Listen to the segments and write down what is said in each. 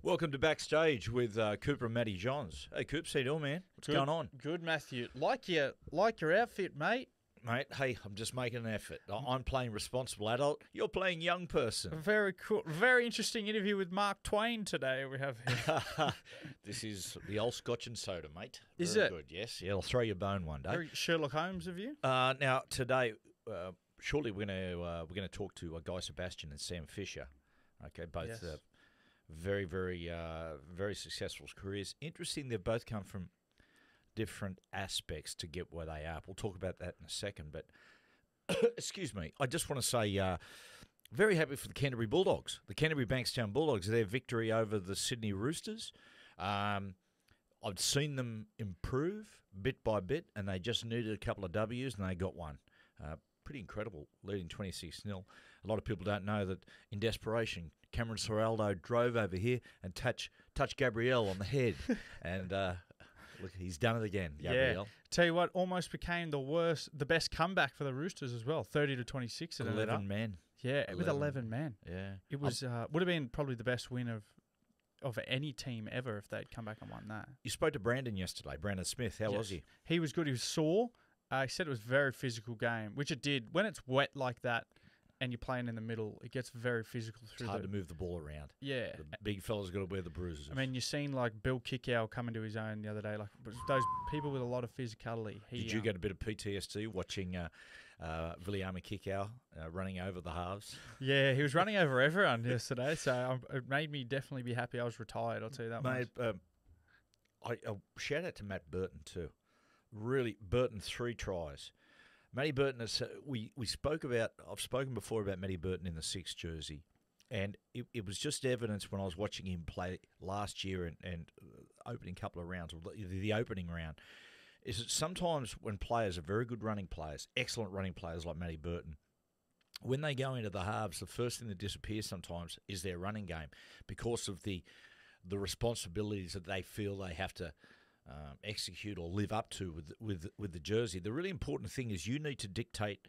Welcome to Backstage with Cooper and Matty Johns. Hey, Coops, how you doing, man? What's going on? Good, Matthew. Like your outfit, mate. Mate, hey, I'm just making an effort. I'm playing responsible adult. You're playing young person. Very cool. Very interesting interview with Mark Twain today we have here. This is the old Scotch and soda, mate. Is Very it? good, yes. Yeah, I'll throw you a bone one day. Very Sherlock Holmes of you. Now, today, shortly we're going to talk to Guy Sebastian and Sam Fischer. Okay, both Yes. very, very successful careers. Interesting, they've both come from different aspects to get where they are. We'll talk about that in a second. But, excuse me, I just want to say very happy for the Canterbury Bulldogs. The Canterbury Bankstown Bulldogs, their victory over the Sydney Roosters. I've seen them improve bit by bit, and they just needed a couple of W's, and they got one. Pretty incredible, leading 26-0. A lot of people don't know that in desperation, Cameron Soraldo drove over here and touched Gabrielle on the head. And look, he's done it again, Gabrielle. Yeah. Tell you what, almost became the best comeback for the Roosters as well. 30-26. 11 men. Yeah, with 11 men. Yeah. It was would have been probably the best win of any team ever if they'd come back and won that. You spoke to Brandon yesterday, Brandon Smith. How was he? He was good. He was sore. He said it was a very physical game, which it did. When it's wet like that and you're playing in the middle, it gets very physical. It's hard to move the ball around. Yeah. The big fella's got to wear the bruises. I mean, you've seen like Bill Kickow coming to his own the other day. Like those people with a lot of physicality. Did you get a bit of PTSD watching Viliama Kickow running over the halves? Yeah, he was running over everyone yesterday, so it made me definitely be happy I was retired, I'll tell you that much. Mate, I shout out to Matt Burton too. Really, Burton 3 tries. Matty Burton, I've spoken before about Matty Burton in the 6 jersey, and it was just evidence when I was watching him play last year and opening couple of rounds, or the opening round, is that sometimes when players are very good running players, excellent running players like Matty Burton, when they go into the halves, the first thing that disappears sometimes is their running game because of the responsibilities that they feel they have to execute or live up to with the jersey. The really important thing is you need to dictate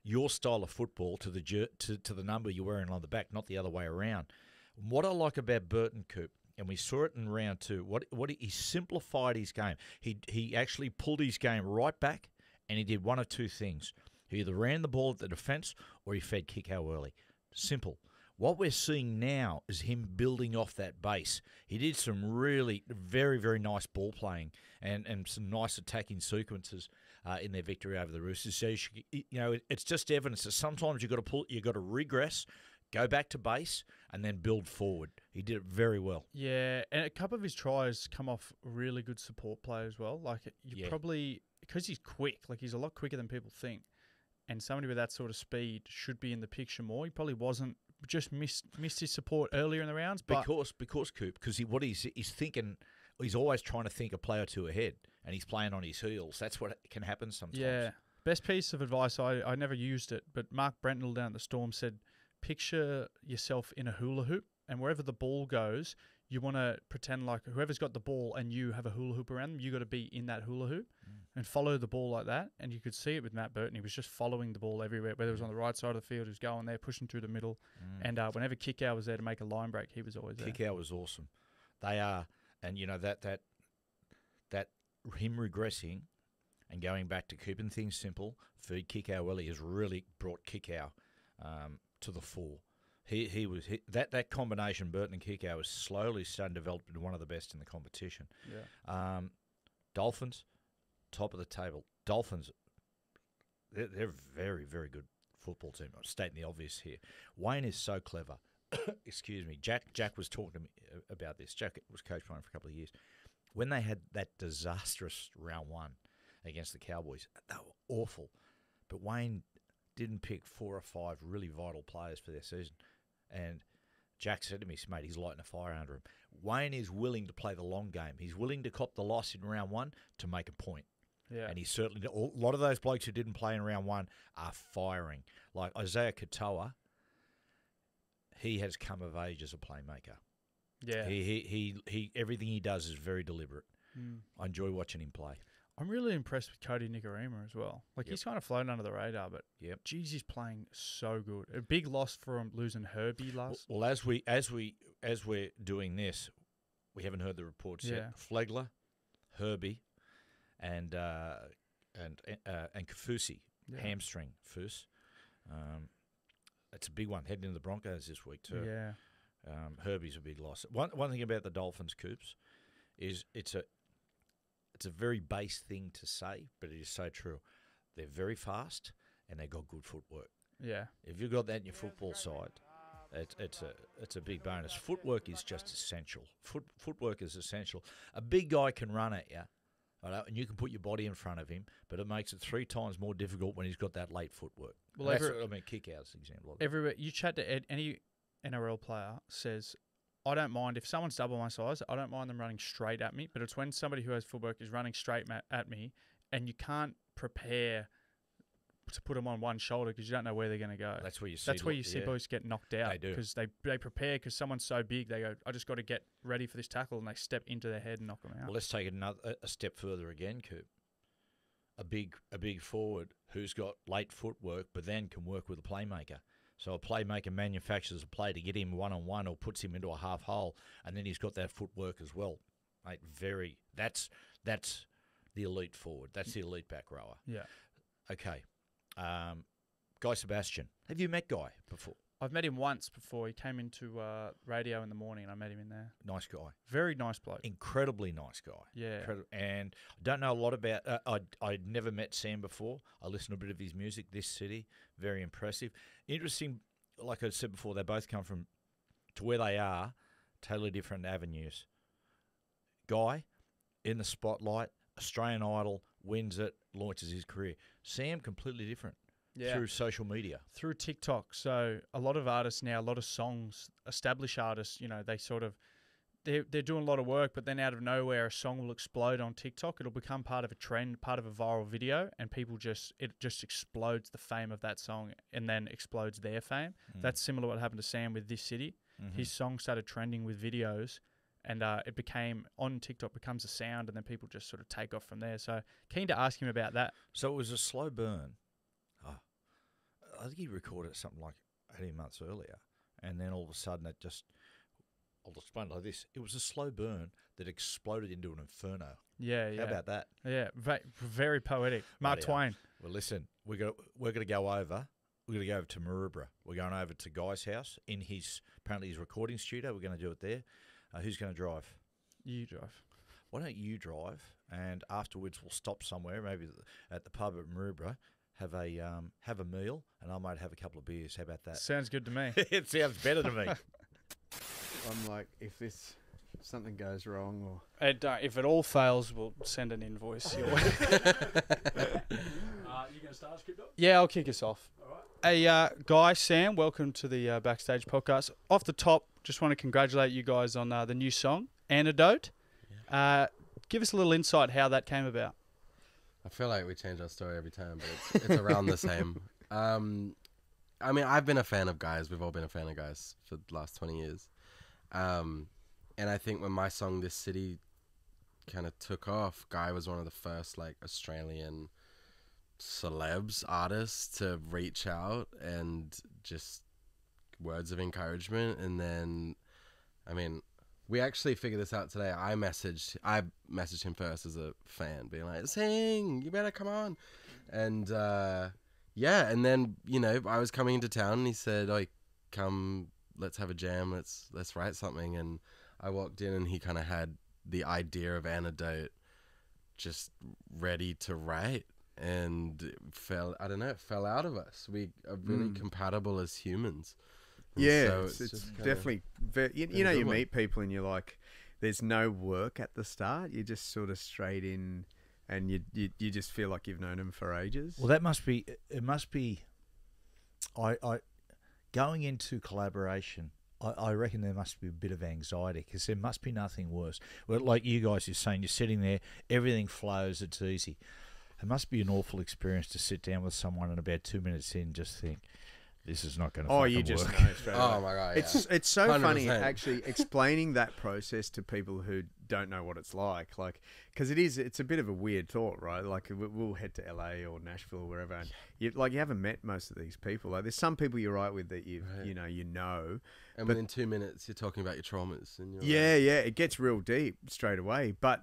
your style of football to the number you're wearing on the back, not the other way around. What I like about Burton, Coop, and we saw it in round 2, what he simplified his game. He actually pulled his game right back, and he did one of two things. He either ran the ball at the defence or he fed kick out early. Simple. What we're seeing now is him building off that base. He did some really very, very nice ball playing and some nice attacking sequences in their victory over the Roosters. So it's just evidence that sometimes you've got to regress, go back to base, and then build forward. He did it very well. Yeah, and a couple of his tries come off really good support play as well. Like probably because he's quick, like he's a lot quicker than people think, and somebody with that sort of speed should be in the picture more. He probably wasn't. Just missed his support earlier in the rounds, but because Coop, because he's thinking, he's always trying to think a play or two ahead, and he's playing on his heels. That's what can happen sometimes. Yeah, best piece of advice I never used it, but Mark Brentnell down at the Storm said, picture yourself in a hula hoop, and wherever the ball goes, you want to pretend like whoever's got the ball and you have a hula hoop around them, you got to be in that hula hoop and follow the ball like that. And you could see it with Matt Burton. He was just following the ball everywhere, whether it was on the right side of the field, he was going there, pushing through the middle. And whenever Kickow was there to make a line break, he was always there. Kickow was awesome. They are, and that him regressing and going back to keeping things simple, feed Kickow early has really brought Kickow to the fore. That combination, Burton and Kickow, is slowly starting to develop into one of the best in the competition. Yeah. Dolphins, top of the table. Dolphins, they're a very, very good football team. I'm stating the obvious here. Wayne is so clever. Excuse me. Jack was talking to me about this. Jack was coach for him for a couple of years. When they had that disastrous round 1 against the Cowboys, they were awful. But Wayne didn't pick 4 or 5 really vital players for their season. And Jack said to me, mate, he's lighting a fire under him. Wayne is willing to play the long game. He's willing to cop the loss in round 1 to make a point. Yeah. And he certainly, a lot of those blokes who didn't play in round 1 are firing. Like Isaiah Katoa, he has come of age as a playmaker. Yeah. He everything he does is very deliberate. I enjoy watching him play. I'm really impressed with Cody Nicarima as well. Like, he's kind of flown under the radar, but geez, he's playing so good. A big loss for him losing Herbie last. Well, as we're doing this, we haven't heard the reports yet. Flegler, Herbie, and Kafusi, hamstring Fus. It's a big one heading into the Broncos this week too. Yeah. Herbie's a big loss. One thing about the Dolphins, Coops, is it's a very base thing to say, but it is so true. They're very fast and they got good footwork. Yeah. If you've got that in your football side, it's a big bonus. Footwork is just essential. Footwork is essential. A big guy can run at you, right, and you can put your body in front of him, but it makes it 3 times more difficult when he's got that late footwork. Well, kick out is an example of it. Everywhere you chat to any NRL player says, I don't mind if someone's double my size. I don't mind them running straight at me, but it's when somebody who has footwork is running straight at me, and you can't prepare to put them on one shoulder because you don't know where they're going to go. That's where you see boys get knocked out. They do because they prepare because someone's so big. They go, I just got to get ready for this tackle, and they step into their head and knock them out. Well, let's take it a step further again, Coop. A big forward who's got late footwork, but then can work with a playmaker. So a playmaker manufactures a play to get him one-on-one or puts him into a half hole, and then he's got that footwork as well. Mate, that's the elite forward. That's the elite back rower. Yeah. Okay. Guy Sebastian. Have you met Guy before? I've met him once before. He came into radio in the morning, and I met him in there. Nice guy. Very nice bloke. Incredibly nice guy. Yeah. And I don't know a lot about I'd never met Sam before. I listened to a bit of his music, This City. Very impressive. Interesting, like I said before, they both come from, to where they are, totally different avenues. Guy, in the spotlight, Australian Idol, wins it, launches his career. Sam, completely different. Yeah. Through social media. Through TikTok. So a lot of artists now, a lot of songs, established artists, they sort of, they're doing a lot of work, but then out of nowhere, a song will explode on TikTok. It'll become part of a trend, part of a viral video, and it just explodes the fame of that song and then explodes their fame. That's similar to what happened to Sam with This City. Mm-hmm. His song started trending with videos, and it became, on TikTok, becomes a sound, and then people just sort of take off from there. So keen to ask him about that. So it was a slow burn. I think he recorded something like 18 months earlier, and then all of a sudden I'll explain it like this. It was a slow burn that exploded into an inferno. Yeah. How about that? Yeah, very poetic. Mark Twain. Well, listen, we're going to go over. We're going to go over to Maroubra. We're going over to Guy's house in apparently his recording studio. We're going to do it there. Who's going to drive? You drive. Why don't you drive, and afterwards we'll stop somewhere, maybe at the pub at Maroubra, have a meal, and I might have a couple of beers. How about that? Sounds good to me. It sounds better to me. I'm like, if something goes wrong, or if it all fails, we'll send an invoice your way. You going to start us, Crypto? Yeah, I'll kick us off. All right. Hey, Guy, Sam, welcome to the Backstage podcast. Off the top, just want to congratulate you guys on the new song, Antidote. Yeah. Give us a little insight how that came about. I feel like we change our story every time, but it's around the same. I mean, I've been a fan of Guys. We've all been a fan of Guys for the last 20 years. And I think when my song, This City, kind of took off, Guy was one of the first, Australian celebs, artists to reach out and just words of encouragement. And then, I mean, we actually figured this out today. I messaged him first as a fan, being like, sing, you better come on. And and then, I was coming into town and he said, oh, come, let's have a jam, let's write something. And I walked in and he kind of had the idea of Antidote just ready to write, and it fell out of us. We are really compatible as humans. Yeah, so it's definitely very, you meet people and you're like, there's no work at the start. You're just sort of straight in, and you just feel like you've known them for ages. Well, it must be. I going into collaboration, I reckon there must be a bit of anxiety, because there must be nothing worse. Well, like you guys are saying, you're sitting there, everything flows, it's easy. It must be an awful experience to sit down with someone and about 2 minutes in just think, this is not going to you just work. know straight away. Oh my God, yeah. It's so 100%. funny actually explaining that process to people who don't know what it's like, because it's a bit of a weird thought, right? Like we'll head to LA or Nashville or wherever, and you haven't met most of these people. Like there's some people you're right with that you know, and within 2 minutes you're talking about your traumas, and you're it gets real deep straight away. But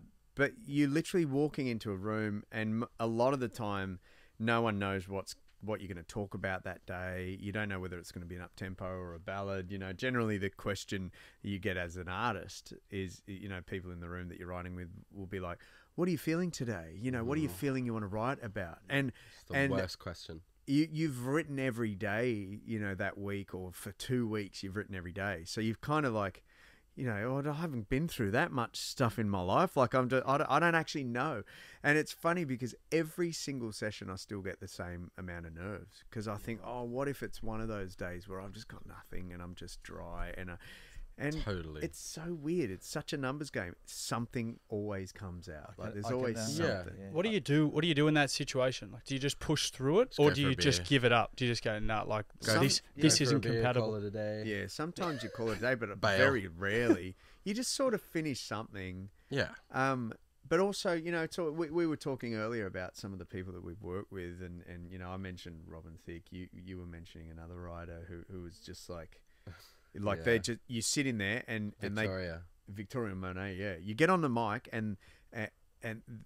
you're literally walking into a room, and a lot of the time, no one knows what you're going to talk about that day. You don't know whether it's going to be an up-tempo or a ballad. Generally the question you get as an artist is, people in the room that you're writing with will be like, what are you feeling today? What are you feeling you want to write about? And it's the worst question. You've written every day, that week, or for 2 weeks you've written every day. So you've kind of like, I haven't been through that much stuff in my life. Like I don't actually know. And it's funny because every single session I still get the same amount of nerves, because I think, oh, what if it's one of those days where I've just got nothing and I'm just dry, and totally. It's so weird. It's such a numbers game. Something always comes out. Like there's I can, always something. Yeah. What do you do? What do you do in that situation? Like, do you just push through it, or do you just give it up? Do you just go, no, like this isn't compatible? Call it a day. Yeah, sometimes you call it a day, but very rarely. You just sort of finish something. Yeah. But also, we were talking earlier about some of the people that we've worked with, and I mentioned Robin Thicke. You were mentioning another writer who was just like they just, you sit in there and Victoria Monet, yeah. You get on the mic and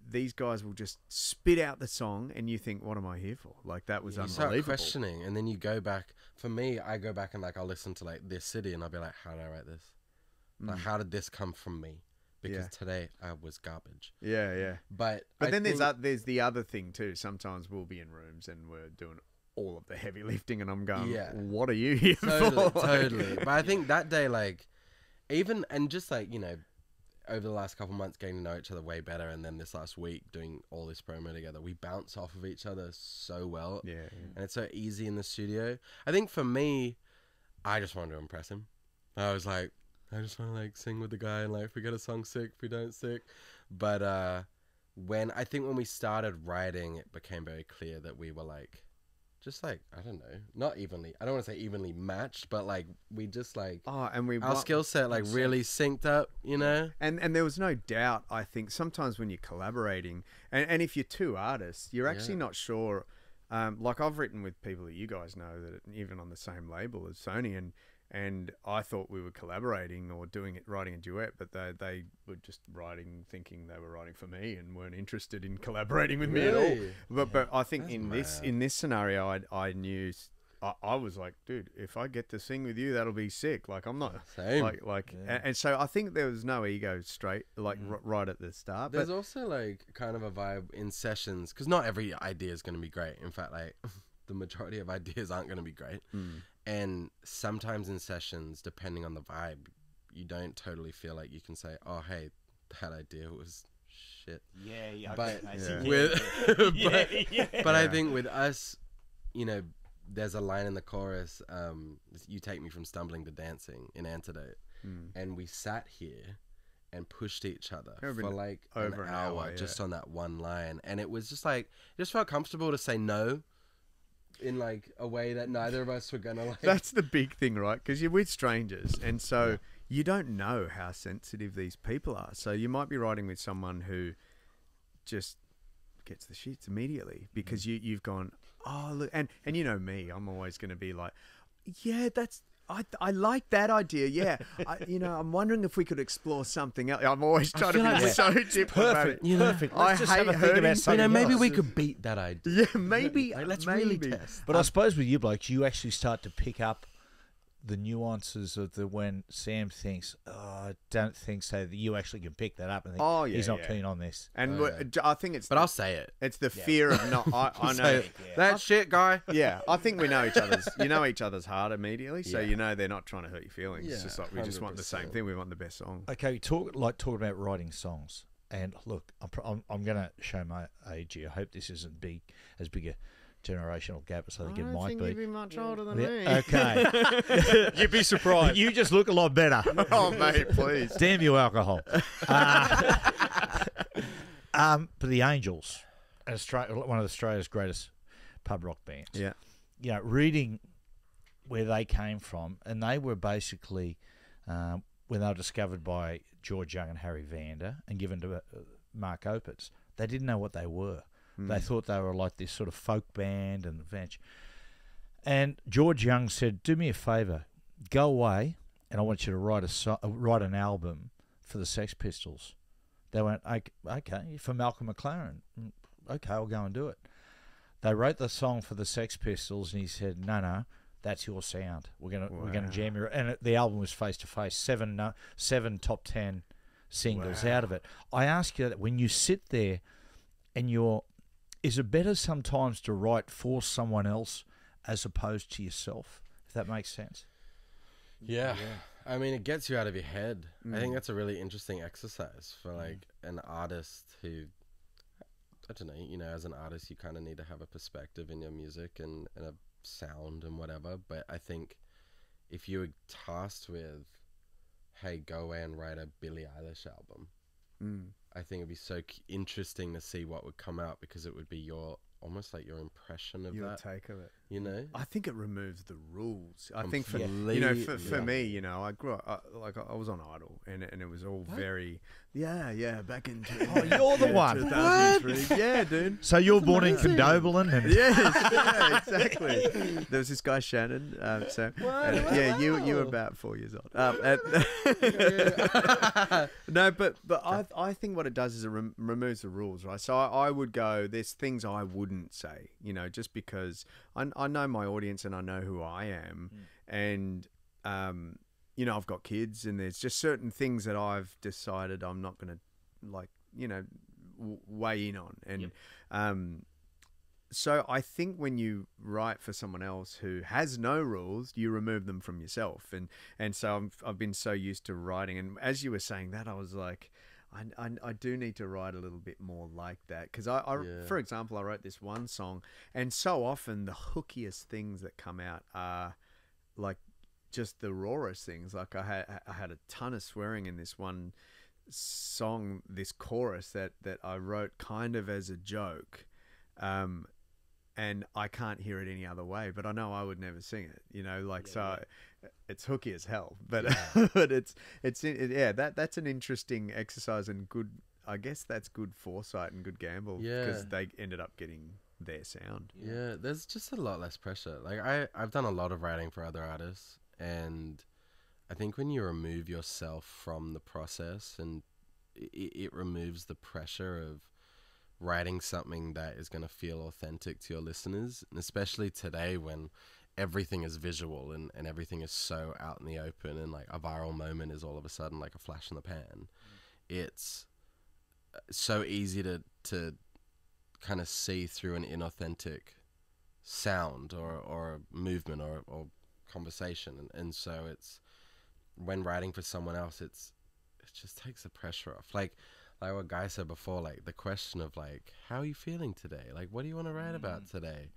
these guys will just spit out the song, and you think, what am I here for? Like, that was unbelievable. You start questioning, and then you go back. For me, I go back and I'll listen to This City, and I'll be like, how did I write this? Like, how did this come from me? Because today I was garbage. Yeah, yeah. But then there's the other thing too. Sometimes we'll be in rooms and we're doing all of the heavy lifting, and I'm going, what are you here for? Totally. But I think that day, even, and just over the last couple of months getting to know each other way better, and then this last week doing all this promo together, we bounce off of each other so well. Yeah. And it's so easy in the studio. I think for me, I just wanted to impress him. I was like, I just want to sing with the guy, and if we get a song sick, if we don't sick. But when we started writing, it became very clear that we were I don't know, not evenly. I don't want to say evenly matched, but we just our skill set really synced up, And there was no doubt. I think sometimes when you're collaborating, and if you're two artists, you're actually not sure. I've written with people that you guys know that even on the same label as Sony, and I thought we were collaborating or writing a duet, but they were just writing, thinking they were writing for me, and weren't interested in collaborating with me at all. But I think in this scenario, I knew, I was like, dude, if I get to sing with you, that'll be sick. I'm not same. And so I think there was no ego straight right at the start. There's also kind of a vibe in sessions, because not every idea is going to be great. In fact, the majority of ideas aren't going to be great. And sometimes in sessions, depending on the vibe, you don't totally feel like you can say, oh, hey, that idea was shit. Yeah. But But I think with us, there's a line in the chorus, you take me from stumbling to dancing, in Antidote. And we sat here and pushed each other for over an hour just on that one line. And it was just it just felt comfortable to say no in a way that neither of us were gonna That's the big thing, right? Because you're with strangers, and so you don't know how sensitive these people are. So you might be writing with someone who just gets the shits immediately because you've gone, oh look, and you know me, I'm always going to be like, yeah, I like that idea. Yeah, I'm wondering if we could explore something else. I'm always trying to be so diplomatic. Perfect. Let's just have a think about something maybe else. we could beat that idea. Yeah, maybe. Let's maybe. really test. But I suppose with you blokes, you actually start to pick up the nuances of when Sam thinks, oh, I don't think so, that you actually can pick that up and think, he's not keen on this. And I think it's... But I'll say it. It's the fear of not... I know. That shit, guy. Yeah, I think we know each other's heart immediately, so they're not trying to hurt your feelings. Yeah, it's just we just want the same thing. We want the best song. Okay, talking about writing songs. And look, I'm going to show my age here. I hope this isn't as big a generational gap as I think it might be. I don't think you'd be much older than me. Okay. You'd be surprised. You just look a lot better. Oh, mate, please. Damn you, alcohol. But the Angels, one of Australia's greatest pub rock bands. Yeah. Reading where they came from, and they were basically, when they were discovered by George Young and Harry Vander and given to Mark Opitz, they didn't know what they were. They thought they were like this sort of folk band and adventure. And George Young said, "Do me a favour, go away, and I want you to write an album for the Sex Pistols." They went, "Okay, for Malcolm McLaren, okay, I'll go and do it." They wrote the song for the Sex Pistols, and he said, "No, that's your sound. We're gonna jam your." And the album was Face to Face, seven top 10 singles out of it. I ask you that when you sit there, and is it better sometimes to write for someone else as opposed to yourself? If that makes sense. Yeah. I mean, it gets you out of your head. I think that's a really interesting exercise for like an artist who, I don't know, as an artist, you kind of need to have a perspective in your music and a sound and whatever. But I think if you were tasked with, hey, go away and write a Billie Eilish album, I think it'd be so interesting to see what would come out, because it would be almost like your impression of your take of it. I think it removes the rules. I think for Completely. me, I grew up I was on Idol, and it was all very back in. Oh, you're the one. 2003. Yeah, dude. So you're born in Condobolin, and Yeah, exactly. There was this guy Shannon. You were about 4 years old. No, but I think what it does is it removes the rules, right? So I would go, there's things I wouldn't say, just because I know my audience and I know who I am, and I've got kids, and there's just certain things that I've decided I'm not going to weigh in on, and so I think when you write for someone else who has no rules, you remove them from yourself, and so I've been so used to writing, and as you were saying that, I was like, I do need to write a little bit more like that, because for example, I wrote this one song, and so often the hookiest things that come out are like just the rawest things. Like I had a ton of swearing in this one song, this chorus that I wrote kind of as a joke, and I can't hear it any other way, but I know I would never sing it, so it's hooky as hell, but but that's an interesting exercise, and good, I guess that's good foresight and good gamble, because they ended up getting their sound. Yeah, there's just a lot less pressure. Like I've done a lot of writing for other artists, and I think when you remove yourself from the process, and it removes the pressure of writing something that is going to feel authentic to your listeners, and especially today when everything is visual and everything is so out in the open, and like a viral moment is all of a sudden like a flash in the pan. It's so easy to kind of see through an inauthentic sound or movement or conversation, and so it's when writing for someone else, it just takes the pressure off. Like what Guy said before, like the question of like, how are you feeling today? Like, what do you want to write about today?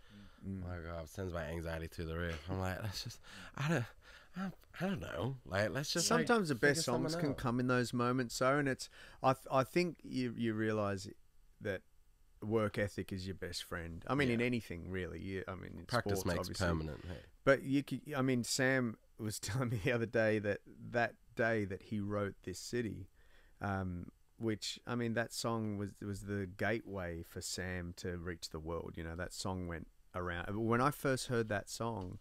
My God, it sends my anxiety through the roof. I'm like, let's just, I don't know. Like, let's just. Sometimes the best songs can come in those moments. So, and it's, I think you realize that work ethic is your best friend. I mean, in anything really. In practice sports, makes obviously. permanent. Hey. But Sam was telling me the other day that day that he wrote This City, which, that song was the gateway for Sam to reach the world. That song went around. When I first heard that song,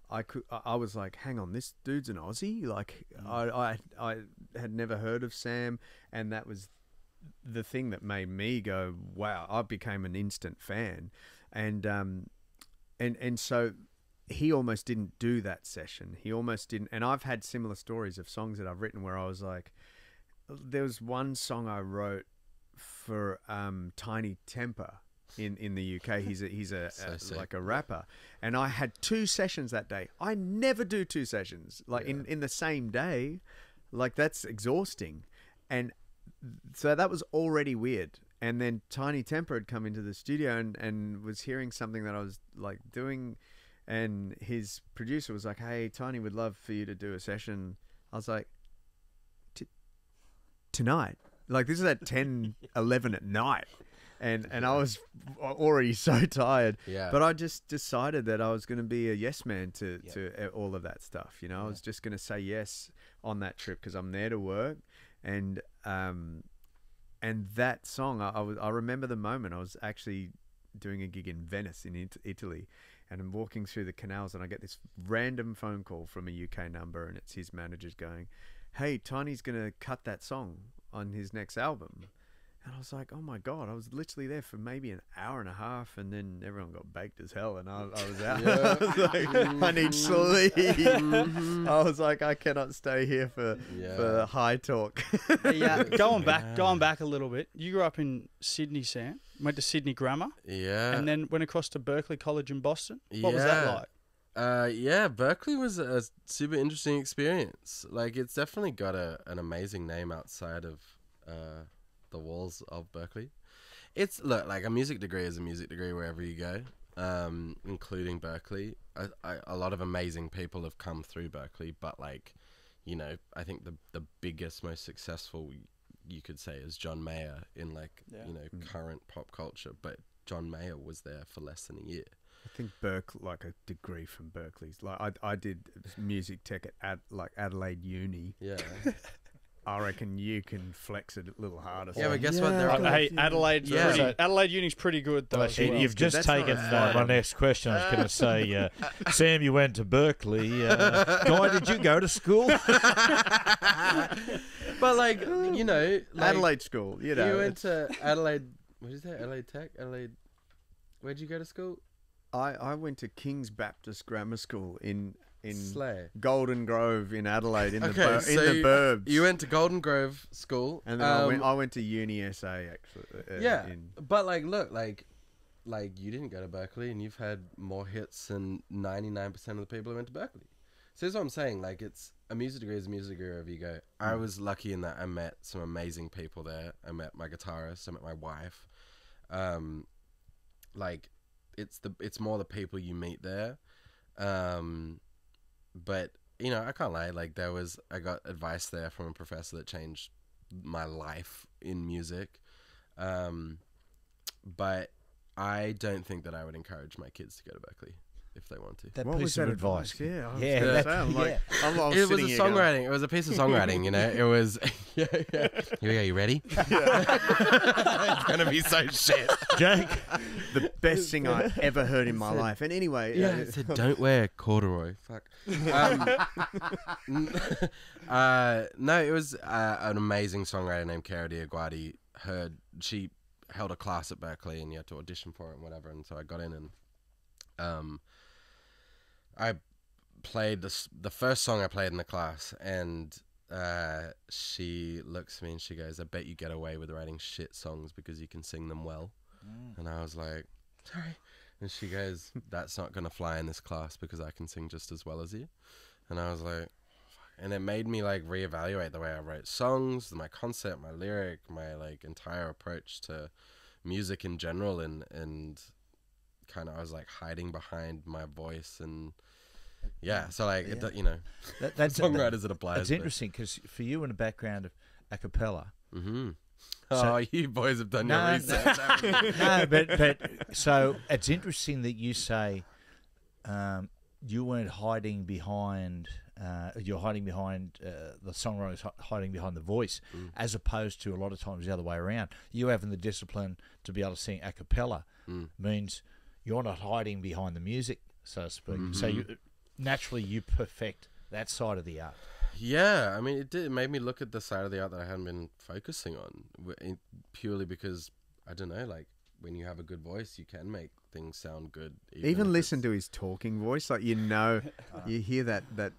I was like, hang on, this dude's an Aussie? Like, I had never heard of Sam, and that was the thing that made me go, wow. I became an instant fan, and so he almost didn't do that session. He almost didn't. And I've had similar stories of songs that I've written where I was like, there was one song I wrote for Tiny Temper in the UK. He's like a rapper, and I had 2 sessions that day. I never do 2 sessions in the same day. Like, that's exhausting. And so that was already weird. And then Tiny Temper had come into the studio and was hearing something that I was like doing, and his producer was like, hey, Tiny would love for you to do a session. I was like, tonight? Like, this is at 10, 11 at night. And I was already so tired. Yeah. But I just decided that I was going to be a yes man to all of that stuff. I was just going to say yes on that trip because I'm there to work. and that song, I remember the moment. I was actually doing a gig in Venice in Italy, and I'm walking through the canals, and I get this random phone call from a UK number, and it's his manager's going, "Hey, Tiny's gonna cut that song on his next album." And I was like, oh my God, I was literally there for maybe an hour and a half, and then everyone got baked as hell, and I was out. Yeah. I was like, I need sleep. I was like, I cannot stay here for high talk. Yeah, going back a little bit. You grew up in Sydney, Sam. Went to Sydney Grammar. Yeah. And then went across to Berkeley College in Boston. What was that like? Yeah, Berkeley was a super interesting experience. Like, it's definitely got an amazing name outside of the walls of Berkeley. It's like a music degree is a music degree wherever you go, including Berkeley. A lot of amazing people have come through Berkeley, but like, you know, I think the biggest, most successful you could say is John Mayer in you know, current pop culture. But John Mayer was there for less than a year. I think like a degree from Berkeley's. Like I did music tech at Adelaide Uni. Yeah. I reckon you can flex it a little harder. Yeah, but guess what? They're Hey, Adelaide. Adelaide Uni's pretty good though. Well, you've just taken my next question. I was going to say, Sam, you went to Berkeley. Guy, did you go to school? But like, you know, like, Adelaide school. You know, you went to Adelaide. What is that? Adelaide Tech. Adelaide. Where'd you go to school? I went to King's Baptist Grammar School in Slay. Golden Grove in Adelaide in the you, burbs. You went to Golden Grove School, and then I went to Uni SA actually. But like, look, like you didn't go to Berkeley, and you've had more hits than 99% of the people who went to Berkeley. So that's what I'm saying. Like, it's a music degree is a music degree wherever you go. I was lucky in that I met some amazing people there. I met my guitarist. I met my wife. Like, it's more the people you meet there. But, you know, I can't lie. Like, I got advice there from a professor that changed my life in music. But I don't think that I would encourage my kids to go to Berkeley if they want to. That what piece was of that advice. Yeah, I was Yeah, gonna say, I'm like, It was a songwriting. It was a piece of songwriting, you know. It was. Yeah. Here we go. You ready? It's gonna be so shit. Jake, the best thing I ever heard in my life. And anyway, it said, "Don't wear corduroy." Fuck. No, it was an amazing songwriter named Cara Diaguardi. She held a class at Berkeley, and you had to audition for it and whatever. And so I got in, and I played the first song I played in the class, and she looks at me and she goes, "I bet you get away with writing shit songs because you can sing them well." And I was like, "Sorry." And she goes, "That's not going to fly in this class because I can sing just as well as you." And I was like, fuck. And it made me like reevaluate the way I wrote songs, my concept, my lyric, my like entire approach to music in general, and kind of I was like hiding behind my voice, and so like you know, that's songwriters it applies. It's interesting because for you in a background of a cappella. Mm-hmm. So, you boys have done your research. No, but so it's interesting that you say you weren't hiding behind. You're hiding behind the songwriter's hiding behind the voice, as opposed to a lot of times the other way around. You having the discipline to be able to sing a cappella means you're not hiding behind the music, so to speak. So you perfect that side of the art. Yeah, I mean, it made me look at the side of the art that I hadn't been focusing on, purely because, I don't know, like, when you have a good voice, you can make things sound good. Even listen to his talking voice, like, you know, you hear that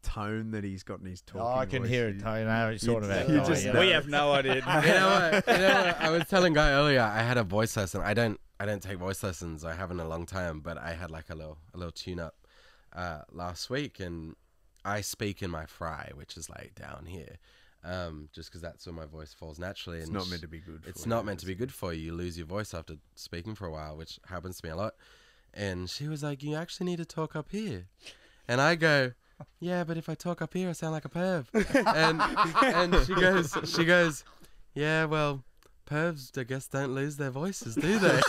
tone that he's got in his talking voice. I can hear it. I know it's sort of that. We have no idea. You know what? I was telling Guy earlier, I had a voice lesson. I don't take voice lessons. I haven't in a long time, but I had like a little tune up last week, and I speak in my fry, which is like down here, just because that's where my voice falls naturally. It's and not meant to be good for you. It's not meant to be good for you. You lose your voice after speaking for a while, which happens to me a lot. And she was like, "You actually need to talk up here." And I go, "Yeah, but if I talk up here, I sound like a perv." And she goes, "Yeah, well, pervs, I guess, don't lose their voices, do they?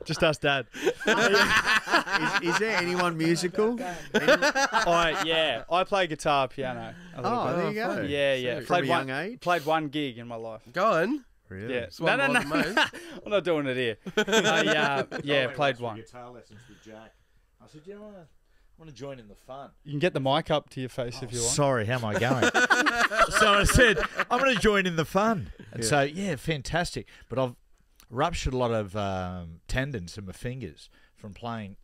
Just ask Dad. Is there anyone musical? I play guitar, piano. A little bit. There you go. fun. Yeah. From Played a one young age? Played one gig in my life. Go on. Really? Yeah. It's one more than most. I'm not doing it here. Played one. Guitar lessons with Jack. I said, you know what? I want to join in the fun. You can get the mic up to your face if you want. Sorry, how am I going? So I said, I'm going to join in the fun. And so, fantastic. But I've ruptured a lot of tendons in my fingers from playing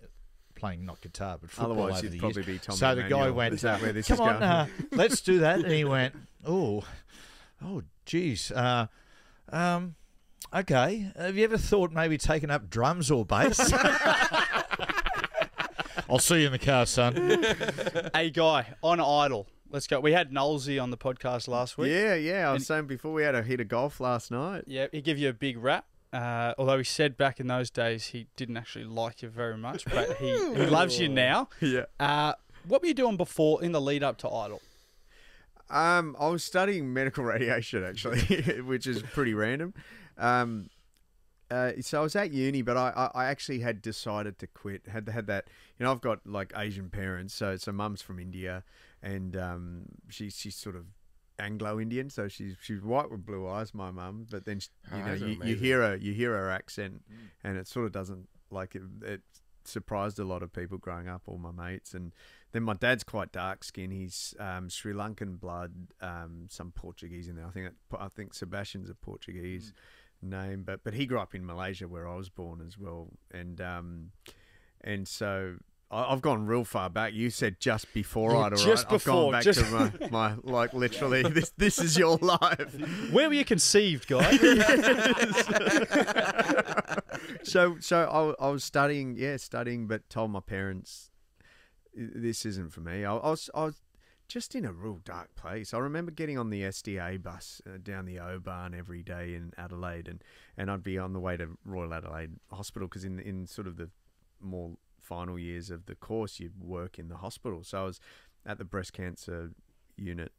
not guitar, but football Otherwise, over you'd the probably years. be Tommy So the guy Emmanuel. went, Is that where this come is on, going? let's do that. And he went, geez. Okay. Have you ever thought maybe taking up drums or bass? I'll see you in the car, son. Hey, Guy, on Idol. Let's go. We had Nolsey on the podcast last week. Yeah. I was saying before we had a hit of golf last night. Yeah, he gave you a big rap. Although he said back in those days he didn't actually like you very much, but he loves you now. Yeah. What were you doing before in the lead up to Idol? I was studying medical radiation actually, which is pretty random. So I was at uni, but I actually had decided to quit. Had that, I've got like Asian parents, so mum's from India, and she's sort of Anglo-Indian, so she's white with blue eyes, my mum. But then you hear her accent, and it sort of doesn't like it. It surprised a lot of people growing up, all my mates, and then my dad's quite dark skin. He's Sri Lankan blood, some Portuguese in there. I think Sebastian's a Portuguese name, but he grew up in Malaysia where I was born as well, and so I've gone real far back. You said just before Idol, just right? before, I've gone back to my like literally this is your life. Where were you conceived, Guy? So I was studying, but told my parents this isn't for me. I was just in a real dark place. I remember getting on the SDA bus down the O-Bahn every day in Adelaide, and I'd be on the way to Royal Adelaide Hospital because in sort of the more final years of the course, you work in the hospital. So I was at the breast cancer unit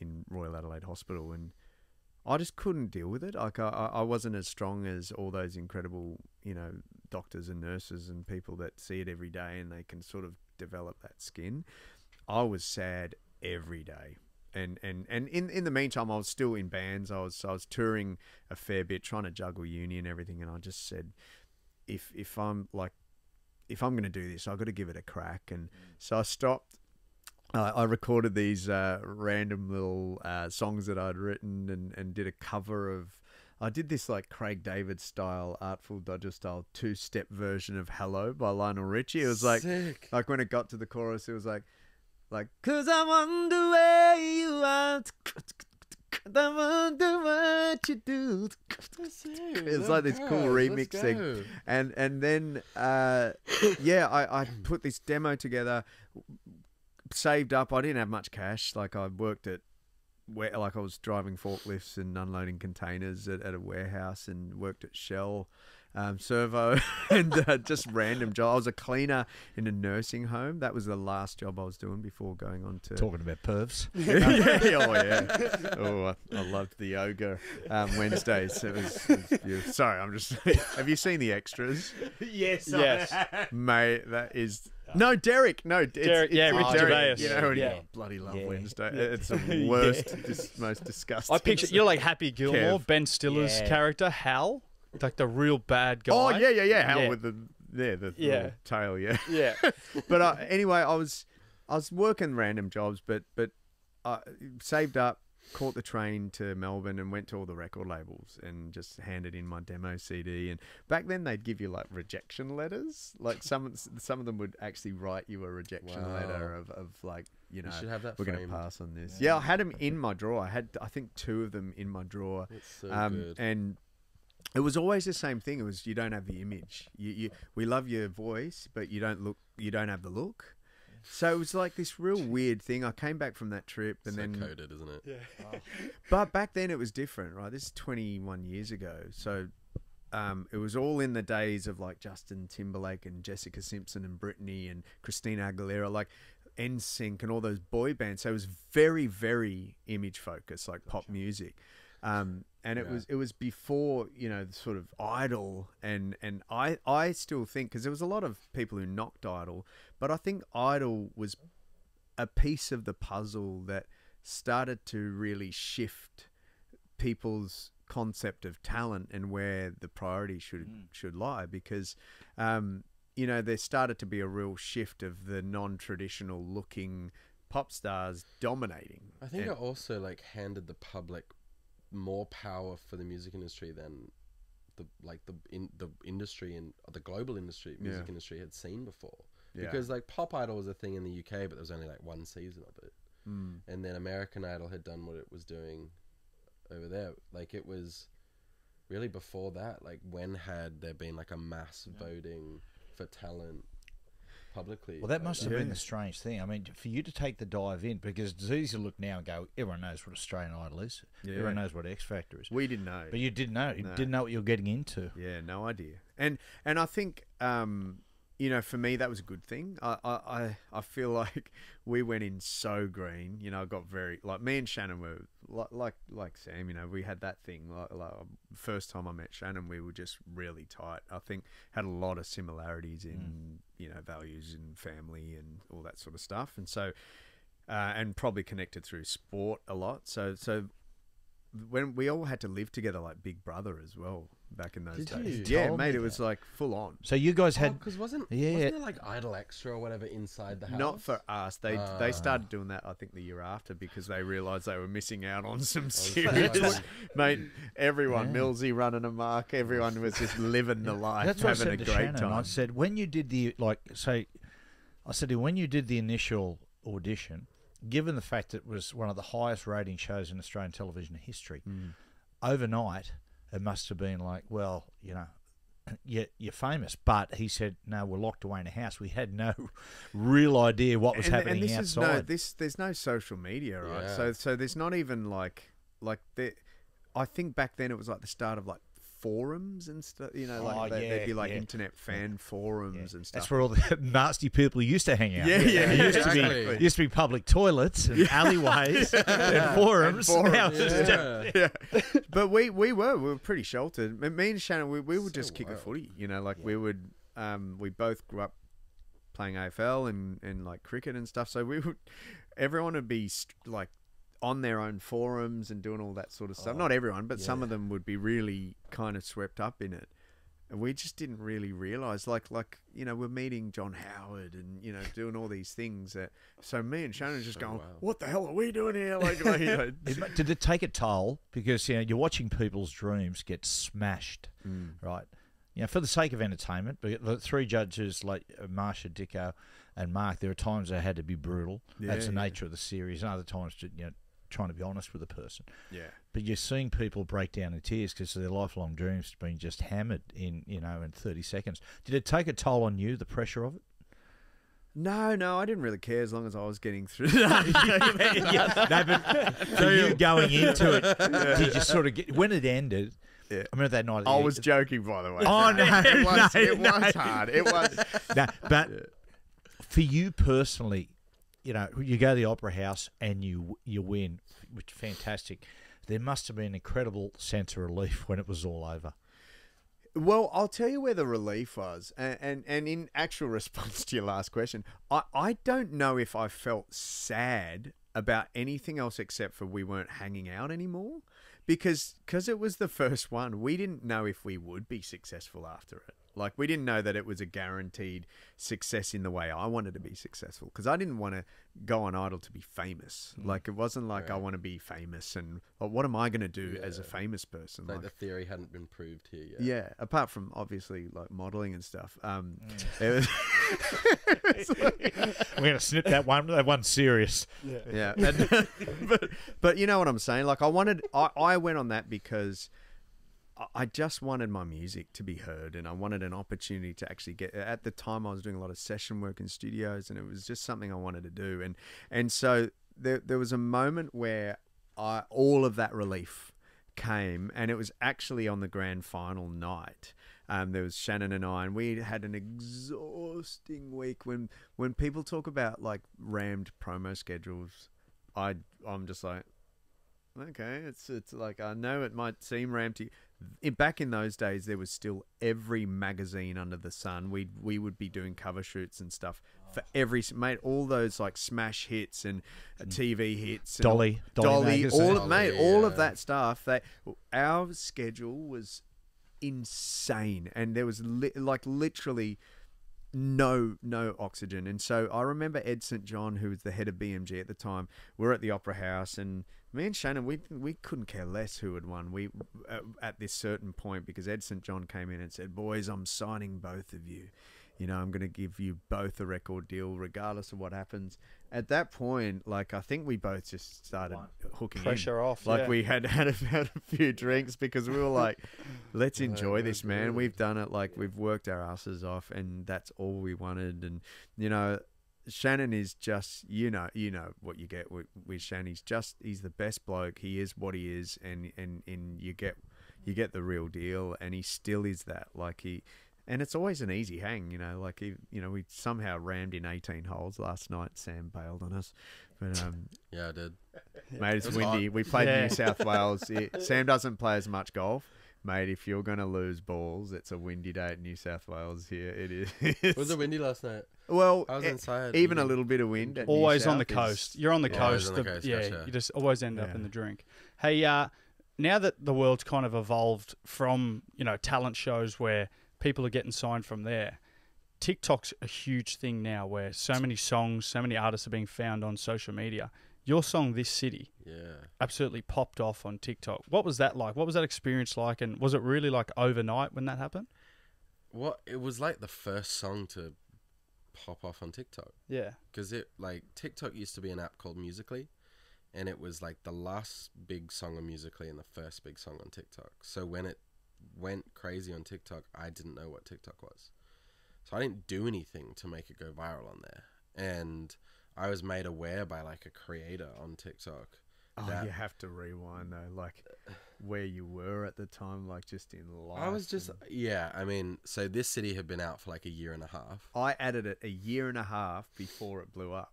in Royal Adelaide Hospital, and I just couldn't deal with it. Like I wasn't as strong as all those incredible, doctors and nurses and people that see it every day and they can sort of develop that skin. I was sad every day. And in the meantime, I was still in bands. I was touring a fair bit, trying to juggle uni and everything. And I just said, if I'm going to do this, I've got to give it a crack. And so I stopped. I recorded these random little songs that I'd written and did a cover of. I did this like Craig David style, Artful Dodger style 2-step version of Hello by Lionel Richie. It was Sick. like when it got to the chorus, it was like, 'cause I wonder where you are. I wonder what you do. It's like this cool remix thing. And then, I put this demo together, saved up. I didn't have much cash. Like I worked at, I was driving forklifts and unloading containers at a warehouse, and worked at Shell, Servo, and just random job. I was a cleaner in a nursing home. That was the last job I was doing before going on to Talking about pervs. I loved the yoga Wednesdays. It was beautiful. Sorry, I'm just. Have you seen the extras? Yes. Mate, that is. No, Derek. No, Derek, with Richard Gervais. You know, Yeah. bloody love Wednesday. It's the worst, most disgusting. I picture you're like Happy Gilmore, Kev. Ben Stiller's character, Hal, like the real bad guy. Oh yeah. Hal Yeah. with the little tail. Yeah. Yeah. But anyway, I was working random jobs, but I saved up, caught the train to Melbourne, and went to all the record labels and just handed in my demo CD. And back then they'd give you like rejection letters. Like some of them would actually write you a rejection letter of like, You should have that we're going to framed. pass on this. Yeah, I had them in my drawer. I had, I think, 2 of them in my drawer. It's so good. And it was always the same thing. It was, you don't have the image. We love your voice, but you don't have the look. So it was like this real weird thing. I came back from that trip, and So then coded, isn't it? Yeah. but back then it was different, right? This is 21 years ago. So it was all in the days of like Justin Timberlake and Jessica Simpson and Britney and Christina Aguilera, like NSYNC and all those boy bands. So it was very, very image focused, like pop music. And it was before, you know, sort of Idol, and I still think, because there was a lot of people who knocked Idol, but I think Idol was a piece of the puzzle that started to really shift people's concept of talent and where the priority should lie, because you know, there started to be a real shift of the non-traditional looking pop stars dominating. I think it also like handed the public more power for the music industry than the industry and the global industry music industry had seen before. Because like Pop Idol was a thing in the UK, but there was only like one season of it. And then American Idol had done what it was doing over there. Like it was really before that, like when had there been like a mass voting for talent publicly? Well, that must have been the strange thing. I mean, for you to take the dive in, because it's easy to look now and go, everyone knows what Australian Idol is. Everyone knows what X Factor is. We didn't know. But you didn't know. You didn't know what you were getting into. Yeah, no idea. And I think, you know, for me, that was a good thing. I feel like we went in so green. You know, I got very, like, me and Shannon were, like Sam, you know, we had that thing. Like first time I met Shannon, we were just really tight. I think had a lot of similarities in, you know, values and family and all that sort of stuff. And so, and probably connected through sport a lot. So when we all had to live together like Big Brother as well back in those days. Yeah, mate, it was like full on. So you guys had, because wasn't there like Idol Extra or whatever inside the house? Not for us. They started doing that, I think, the year after, because they realised they were missing out on some serious. Mate, everyone, Millsy running amok, everyone was just living the life, that's what having I said a to great Shannon. time. I said, when you did the, like, say, I said, when you did the initial audition, given the fact that it was one of the highest rating shows in Australian television history, overnight it must have been like, well, you know, you're famous. But he said, no, we're locked away in a house. We had no real idea what was happening and this outside. There's no social media, right? So there's not even like I think back then it was like the start of like forums and stuff, you know, like there'd be like internet fan forums and stuff. That's where all the nasty people used to hang out. It used to be public toilets and alleyways and forums. Now it's just- But we were pretty sheltered. Me and Shannon, we would just kick a footy, you know, like we would. We both grew up playing AFL and like cricket and stuff. So everyone would be like on their own forums and doing all that sort of stuff. Not everyone, but some of them would be really kind of swept up in it. And we just didn't really realise, like you know, we're meeting John Howard and, you know, doing all these things. So me and Shannon just going, what the hell are we doing here? Like you know, did it take a toll? Because, you know, you're watching people's dreams get smashed, right? You know, for the sake of entertainment, but the three judges like Marsha, Dicko, and Mark, there are times they had to be brutal. That's the nature of the series, and other times, you know, trying to be honest with the person. Yeah. But you're seeing people break down in tears because their lifelong dreams have been just hammered in, you know, in 30 seconds. Did it take a toll on you, the pressure of it? No, I didn't really care as long as I was getting through. No, but for you going into it, did you sort of get, when it ended? Yeah. I remember that night. I was joking, by the way. Oh no, it was hard. It was. No, but for you personally, you know, you go to the Opera House and you win, which is fantastic. There must have been an incredible sense of relief when it was all over. Well, I'll tell you where the relief was, and in actual response to your last question, I don't know if I felt sad about anything else except for we weren't hanging out anymore, because it was the first one. We didn't know if we would be successful after it. Like, we didn't know that it was a guaranteed success in the way I wanted to be successful, because I didn't want to go on Idol to be famous. Like, it wasn't like I want to be famous and what am I going to do as a famous person? Like the theory hadn't been proved here yet. Yeah, apart from obviously like modeling and stuff. It was, we're going to snip that one. That one's serious. Yeah. But you know what I'm saying? Like, I went on that because I just wanted my music to be heard, and I wanted an opportunity to actually get. At the time, I was doing a lot of session work in studios, and it was just something I wanted to do. And so there was a moment where all of that relief came, and it was actually on the grand final night. There was Shannon and I, and we had an exhausting week. When people talk about like rammed promo schedules, I'm just like, okay, it's like, I know it might seem rampy. Back in those days, there was still every magazine under the sun. We would be doing cover shoots and stuff for mate, all those like smash hits and TV hits, and Dolly magazine. all of that stuff. Our schedule was insane, and there was literally no oxygen. And so I remember Ed St. John, who was the head of BMG at the time, we're at the Opera House, and me and Shannon, we couldn't care less who had won. We at this certain point, because Ed St. John came in and said, "Boys, I'm signing both of you. You know, I'm going to give you both a record deal regardless of what happens." At that point, like, I think we both just started hooking Pressure in. off. Like, yeah. we had a few drinks, because we were like, let's enjoy this, man. We've done it. Like, we've worked our asses off, and that's all we wanted. And, you know, Shannon is just, you know what you get with Shannon. He's the best bloke. He is what he is, and you get the real deal, and he still is that. Like, and it's always an easy hang, you know. Like, we somehow rammed in 18 holes last night. Sam bailed on us, but Yeah, I did. mate, it's It was windy. hot. We played Yeah. New South Wales. Sam doesn't play as much golf, mate. If you're gonna lose balls, it's a windy day at New South Wales here. It is. Was it windy last night? Well, I was inside. even a little bit of wind. At New Always on the South is- coast. You're on the Yeah, always coast. on the coast, yeah, gotcha. you just always end up Yeah. in the drink. Hey, now that the world's kind of evolved from, talent shows where people are getting signed from there, TikTok's a huge thing now, where so many songs, so many artists are being found on social media. Your song, This City, Yeah. absolutely popped off on TikTok. What was that like? What was that experience like? And was it really like overnight when that happened? It was like the first song to pop off on TikTok. Yeah. Because TikTok used to be an app called Musical.ly, and it was like the last big song on Musical.ly and the first big song on TikTok. So when it went crazy on TikTok, I didn't know what TikTok was. So I didn't do anything to make it go viral on there. And I was made aware by like a creator on TikTok. Oh, you have to rewind though, like where you were at the time, like just in life. I was just, so This City had been out for like a year and a half. I added it a year and a half before it blew up.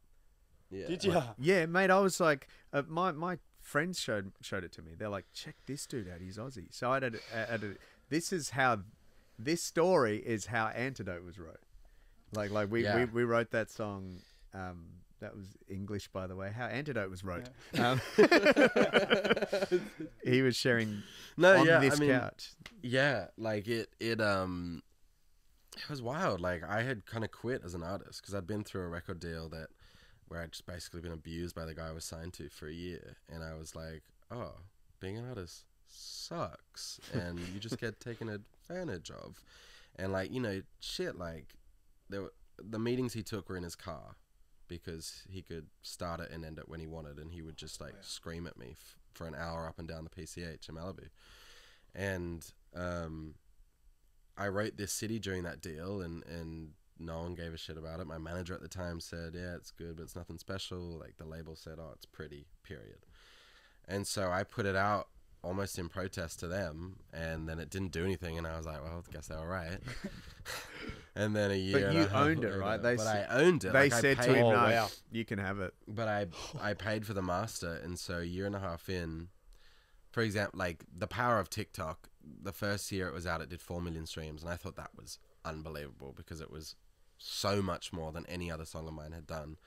Yeah. Did you? Yeah, mate. I was like, my friends showed it to me. They're like, check this dude out. He's Aussie. So I added it. This story is how Antidote was wrote. Like we wrote that song. That was English, by the way. How Antidote was wrote. Yeah. He was sharing on this couch. Yeah, like it was wild. Like, I had kind of quit as an artist because I'd been through a record deal where I'd just basically been abused by the guy I was signed to for a year, and I was like, oh, being an artist sucks, and you just get taken advantage of, and like, shit, like the meetings he took were in his car because he could start it and end it when he wanted, and he would just like scream at me for an hour up and down the PCH in Malibu. And I wrote This City during that deal, and no one gave a shit about it. My manager at the time said, yeah, it's good, but it's nothing special. Like, the label said, oh, it's pretty, period. And so I put it out almost in protest to them, and then it didn't do anything, and I was like, well, I guess they were right. And then a year But you owned it, right? I owned it. They Like, I said to paid- him, no, wow. you can have it. But I paid for the master, and so a year and a half in, for example, like the power of TikTok, the first year it was out, it did 4 million streams, and I thought that was unbelievable because it was so much more than any other song of mine had done.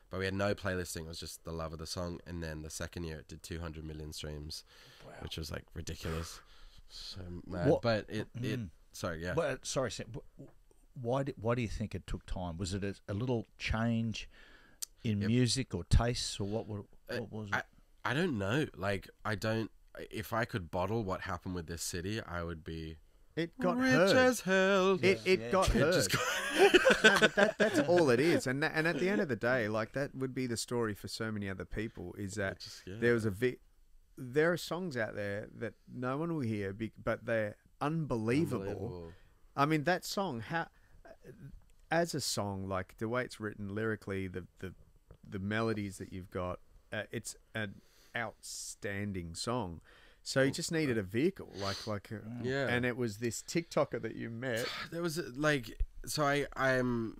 But we had no playlisting, it was just the love of the song. And then the second year it did 200 million streams, which was like ridiculous. So mad. But it sorry, yeah. Well, sorry, Sam. Why do you think it took time? Was it a little change in music or tastes, or what was it? I don't know. Like, if I could bottle what happened with This City, I would be It got rich heard. as hell. It got heard. just No, but that's all it is. And at the end of the day, like, that would be the story for so many other people, is that there was there are songs out there that no one will hear, but they're unbelievable. I mean, that song, as a song, like the way it's written lyrically, the melodies that you've got, it's an outstanding song. So you just needed a vehicle, yeah. And it was this TikToker that you met. There was I'm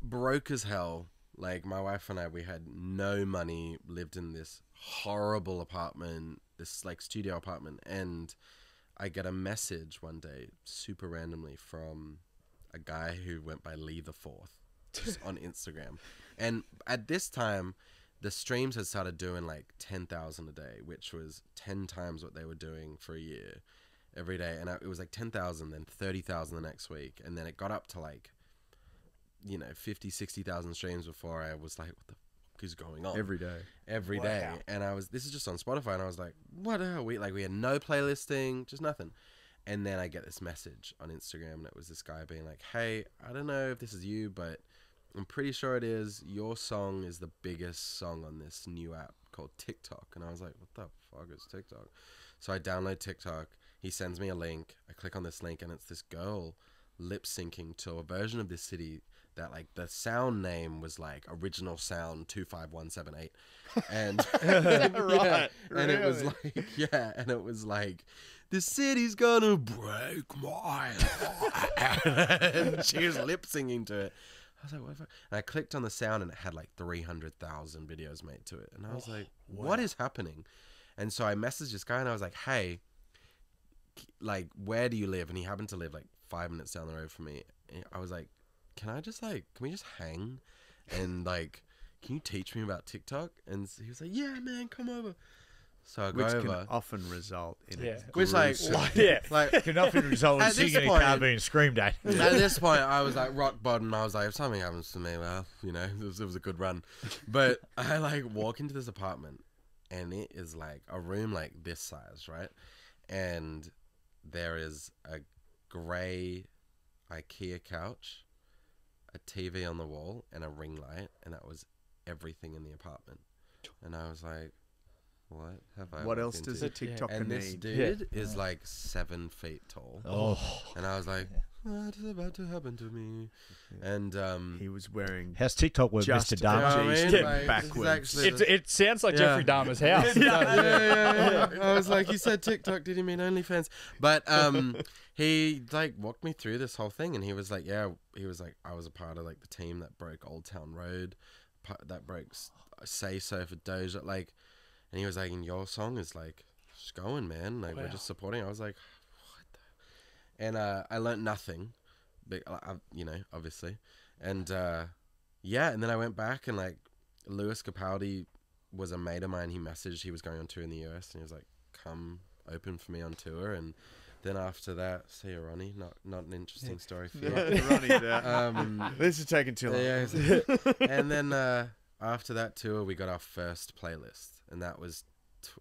broke as hell, Like, my wife and I, we had no money, lived in this horrible apartment, this, like, studio apartment, and I get a message one day, super randomly, from a guy who went by Lee the Fourth, just on Instagram. And at this time, the streams had started doing, like, 10,000 a day, which was 10 times what they were doing for a year, every day. And it was, like, 10,000, then 30,000 the next week, and then it got up to, like, 50, 60,000 streams before I was like, what the fuck is going on? Every day. Every day. And this is just on Spotify, and I was like, what are we? Like, we had no playlisting, just nothing. And then I get this message on Instagram, and it was this guy being like, hey, I don't know if this is you, but I'm pretty sure it is. Your song is the biggest song on this new app called TikTok. And I was like, what the fuck is TikTok? So I download TikTok. He sends me a link. I click on this link, and it's this girl lip syncing to a version of this city that, like, the sound name was like Original Sound 25178, and Right, and it was really? like, and it was like, the city's gonna break my heart. And she was lip singing to it. I was like, what? And I clicked on the sound, and it had like 300,000 videos made to it, and I was like, what is happening? And so I messaged this guy, and I was like, hey, like, where do you live? And he happened to live like 5 minutes down the road from me. And I was like, can we just hang? And, like, can you teach me about TikTok? And he was like, yeah, man, come over. So I go Which over. can often result in Yeah. Which, like, Like, can often result in At this singing a point- car being screamed at. At this point, I was like rock bottom. I was like, if something happens to me, well, it was a good run. But I, like, walk into this apartment, and it is like a room like this size, right? And there is a grey IKEA couch, a TV on the wall, and a ring light, and that was everything in the apartment. And I was like, what have I What walked else does into? a TikToker And this need? dude is like 7 feet tall. Oh, And I was like, what is about to happen to me? And He was wearing how's TikTok with Just Mr. a Dharma? You know what I mean? Jeez, Like, backwards. this is actually It sounds like Yeah. Jeffrey Dahmer's house. yeah. I was like, you said TikTok, did you mean OnlyFans? But he, like, walked me through this whole thing, and he was like, I was a part of, like, the team that broke Old Town Road, that broke Say So for Doja, like, and he was like, and your song is, like, just going, man, like, we're just supporting. I was like, what the? And I learned nothing, but, obviously, and and then I went back, and, like, Lewis Capaldi was a mate of mine. He messaged, he was going on tour in the US, and he was like, come open for me on tour. And then after that, see you, Ronnie, not an interesting story for you. Ronnie's out. This is taking too long. Yeah, and then after that tour, we got our first playlist, and that was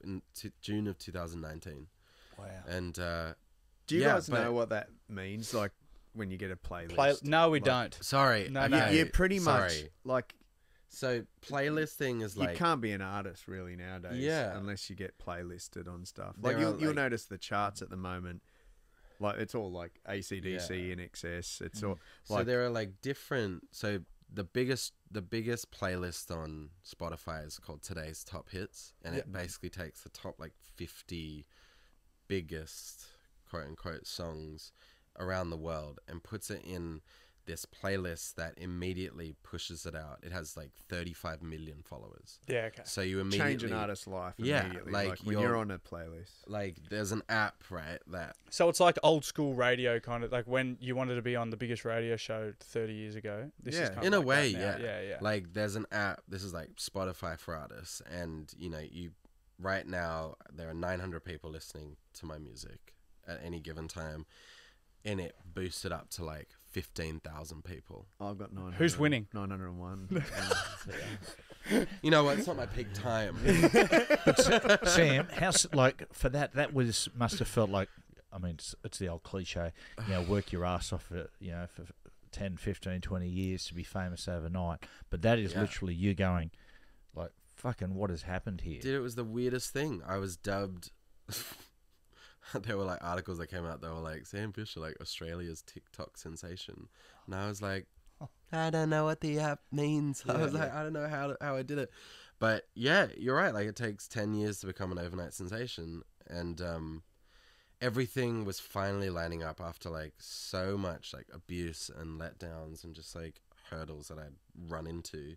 in June of 2019. Wow. And Do you Yeah, guys but- know what that means? Like when you get a playlist? No, we Like, don't. sorry, No, You, no. okay, you're pretty much sorry. like So playlisting is you like, can't be an artist really nowadays, Yeah. unless you get playlisted on stuff. There Like are, you'll like- notice the charts at the moment, like it's all like AC/DC and XS. It's all so like there are like different. So the biggest playlist on Spotify is called Today's Top Hits, and it basically takes the top like 50 biggest quote unquote songs around the world and puts it in this playlist that immediately pushes it out. It has like 35 million followers. Yeah, okay. So you immediately change an artist's life Yeah, immediately. like Like when you're- you're on a playlist. like there's an app, right, that So it's like old school radio, kind of like when you wanted to be on the biggest radio show 30 years ago. This is Yeah. kind of in a like way, that now. yeah. Yeah. Like there's an app. This is like Spotify for artists, and you right now there are 900 people listening to my music at any given time, and it boosted up to like 15,000 people. I've got 900. Who's winning? 901. You know what? It's not my peak time. Sam, how's like for that was must have felt like, I mean, it's the old cliche, work your ass off for 10, 15, 20 years to be famous overnight. But that is Yeah. literally you going like, fucking what has happened here? Dude, it was the weirdest thing. I was dubbed. There were like articles that came out that were like Sam Fischer, like Australia's TikTok sensation, and I was like, I don't know what the app means. I was like, I don't know how I did it, but yeah, you're right. Like it takes 10 years to become an overnight sensation, and everything was finally lining up after like so much like abuse and letdowns and just like hurdles that I'd run into.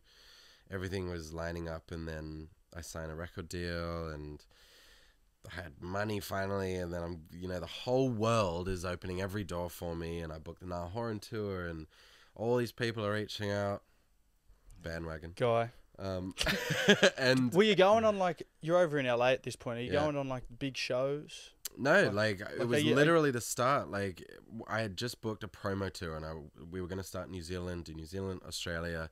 Everything was lining up, and then I signed a record deal, and I had money finally, and then the whole world is opening every door for me, and I booked the Niall Horan tour, and all these people are reaching out. Bandwagon. Guy. And were you going on, like, you're over in LA at this point, are you Yeah. going on, like, big shows? No, like it was literally the start. Like, I had just booked a promo tour, and we were going to start New Zealand, Australia,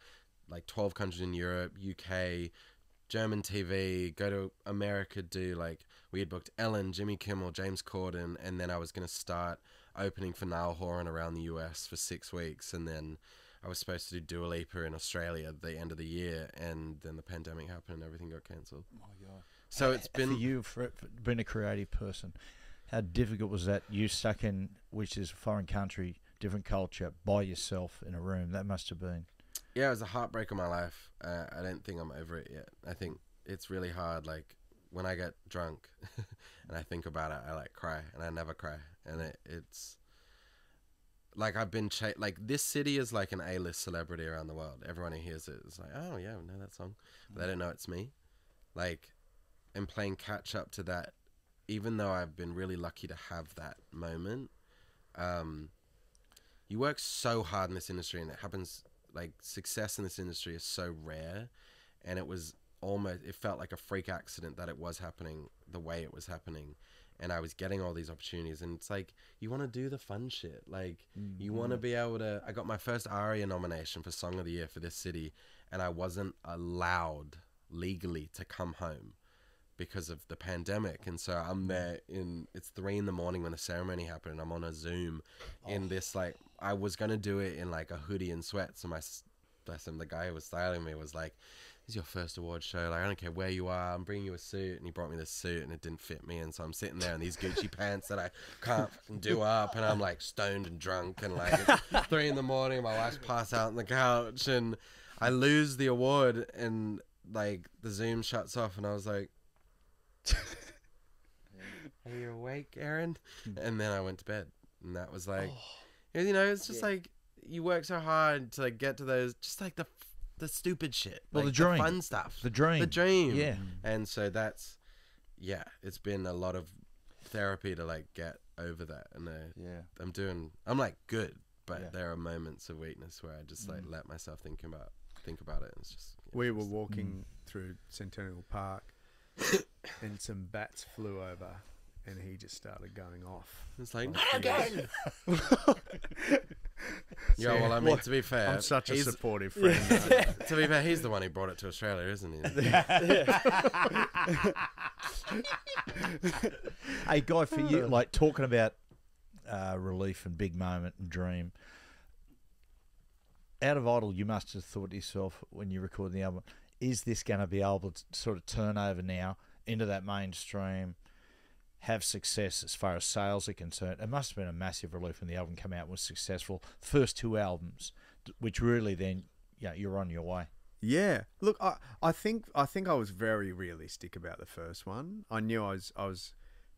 like 12 countries in Europe, UK, German TV, go to America, we had booked Ellen, Jimmy Kimmel, James Corden, and then I was going to start opening for Niall Horan around the US for 6 weeks, and then I was supposed to do Dua Lipa in Australia at the end of the year, and then the pandemic happened and everything got cancelled. Oh my God. So it's been... For you, for being a creative person, how difficult was that? You stuck in, which is a foreign country, different culture, by yourself in a room. That must have been... Yeah, it was a heartbreak of my life. I don't think I'm over it yet. I think it's really hard. Like, when I get drunk and I think about it, I like cry, and I never cry. And it's like, I've been like, this city is like an A-list celebrity around the world. Everyone who hears it is like, oh yeah, I know that song, but they don't know it's me. Like, and playing catch up to that, even though I've been really lucky to have that moment. You work so hard in this industry, and it happens. Like, success in this industry is so rare, and it felt like a freak accident that it was happening the way it was happening, and I was getting all these opportunities, and it's like, you want to do the fun shit. Like, you want to be able to... I got my first ARIA nomination for Song of the Year for this city, and I wasn't allowed legally to come home because of the pandemic, and so I'm there it's 3 a.m. when the ceremony happened, and I'm on a Zoom in this, like, I was gonna do it in like a hoodie and sweats, and bless him, the guy who was styling me was like, "This is your first award show, like, I don't care where you are, I'm bringing you a suit," and he brought me this suit, and it didn't fit me, and so I'm sitting there in these Gucci pants that I can't fucking do up, and I'm like stoned and drunk, and like it's 3 a.m, my wife's passed out on the couch, and I lose the award, and like the Zoom shuts off, and I was like, "Are you awake, Aaron?" And then I went to bed, and that was like, it's just like, you work so hard to like get to those, just like the stupid shit, well, like the dream, the fun stuff, the dream, yeah. And so that's, it's been a lot of therapy to like get over that, and I'm like good, but there are moments of weakness where I just like let myself think about it, and it's just we were walking through Centennial Park and some bats flew over, and he just started going off. It's like, not again! Yeah, well, I mean, to be fair, I'm such a supportive friend. To be fair, he's the one who brought it to Australia, isn't he? Hey, Guy, for you, like, talking about relief and big moment and dream, out of Idol, you must have thought to yourself when you recorded the album, is this going to be able to sort of turn over now into that mainstream, have success as far as sales are concerned? It must have been a massive relief when the album came out and was successful. First 2 albums, which really then, you're on your way. Yeah. Look, I think I was very realistic about the first one. I knew I was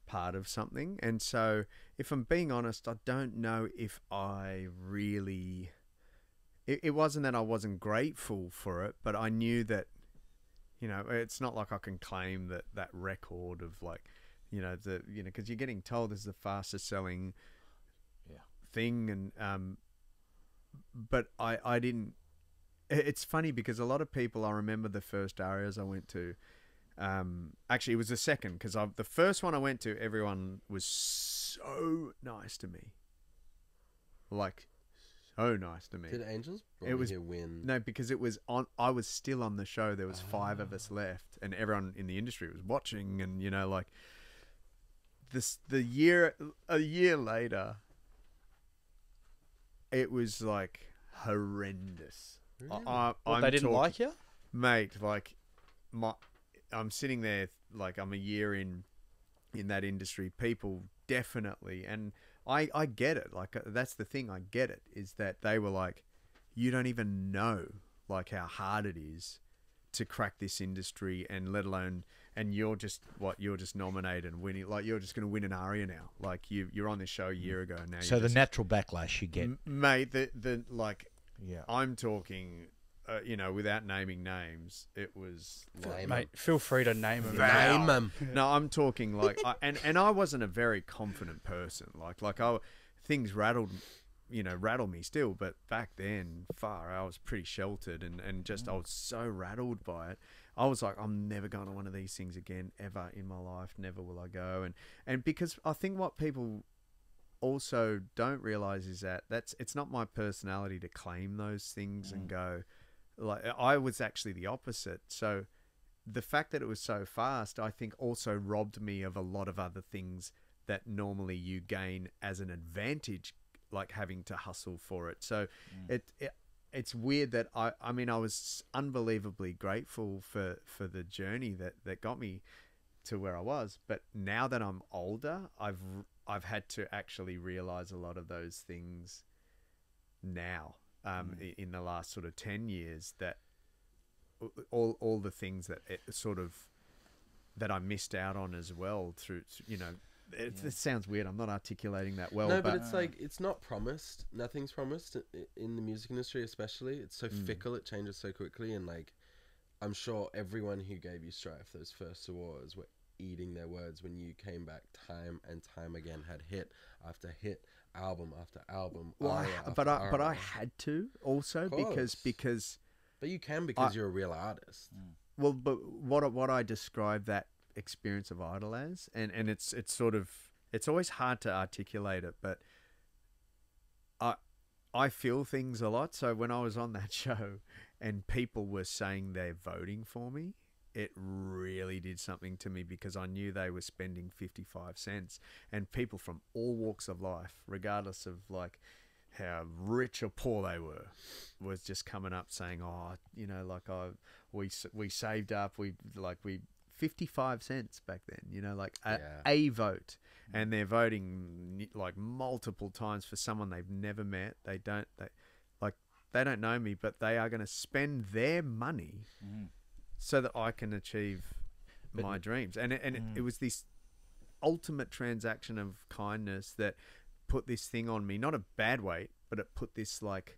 part of something, and so if I'm being honest, I don't know if I really... It wasn't that I wasn't grateful for it, but I knew that, it's not like I can claim that record of like, because you're getting told this is the fastest selling thing, and but I didn't. It's funny because a lot of people, I remember the first ARIAs I went to, actually it was the second, because the first one I went to, everyone was so nice to me, like so nice to me. Did Angels win? No, because it was on. I was still on the show. There was 5 of us left, and everyone in the industry was watching, and like. A year later, it was like horrendous. Really? They didn't like you, mate. Like, I'm sitting there, like, I'm a year in that industry. People definitely, and I get it. Like, that's the thing. I get it, is that they were like, you don't even know like how hard it is to crack this industry, and let alone. And you're just nominated and winning. Like, you're just going to win an ARIA now. Like, you're on this show a year ago, and now. So the natural backlash you get, mate. The like, Yeah. I'm talking, you know, without naming names, it was like, Mate, feel free to name them. Name 'em. no, I'm talking like, and I wasn't a very confident person. Things rattled me still, but back then, I was pretty sheltered and just I was so rattled by it. I was like, I'm never going to one of these things again, ever in my life. Never will I go. And because I think what people also don't realize is that it's not my personality to claim those things and go, like, I was actually the opposite. So the fact that it was so fast, I think also robbed me of a lot of other things that normally you gain as an advantage, like having to hustle for it. So it's weird that I mean, I was unbelievably grateful for the journey that got me to where I was. But now that I'm older, I've had to actually realize a lot of those things now, in the last sort of 10 years, that all the things that I missed out on as well through, you know, it sounds weird. I'm not articulating that well. No, but it's like, it's not promised. Nothing's promised in the music industry, especially. It's so fickle. It changes so quickly. And like, I'm sure everyone who gave you strife those first awards were eating their words when you came back time and time again, had hit after hit, album after album. Well, but I had to also because. But you can because you're a real artist. Well, but what I describe that experience of Idol as, and it's sort of, it's always hard to articulate it, but I feel things a lot. So when I was on that show and people were saying they're voting for me, it really did something to me, because I knew they were spending 55 cents, and people from all walks of life, regardless of like how rich or poor they were, was just coming up saying, oh, you know, like, we saved up, we 55 cents back then, you know, like a vote, and they're voting like multiple times for someone they've never met. They don't know me, but they are going to spend their money so that I can achieve my dreams. And it was this ultimate transaction of kindness that put this thing on me, not a bad way, but it put this like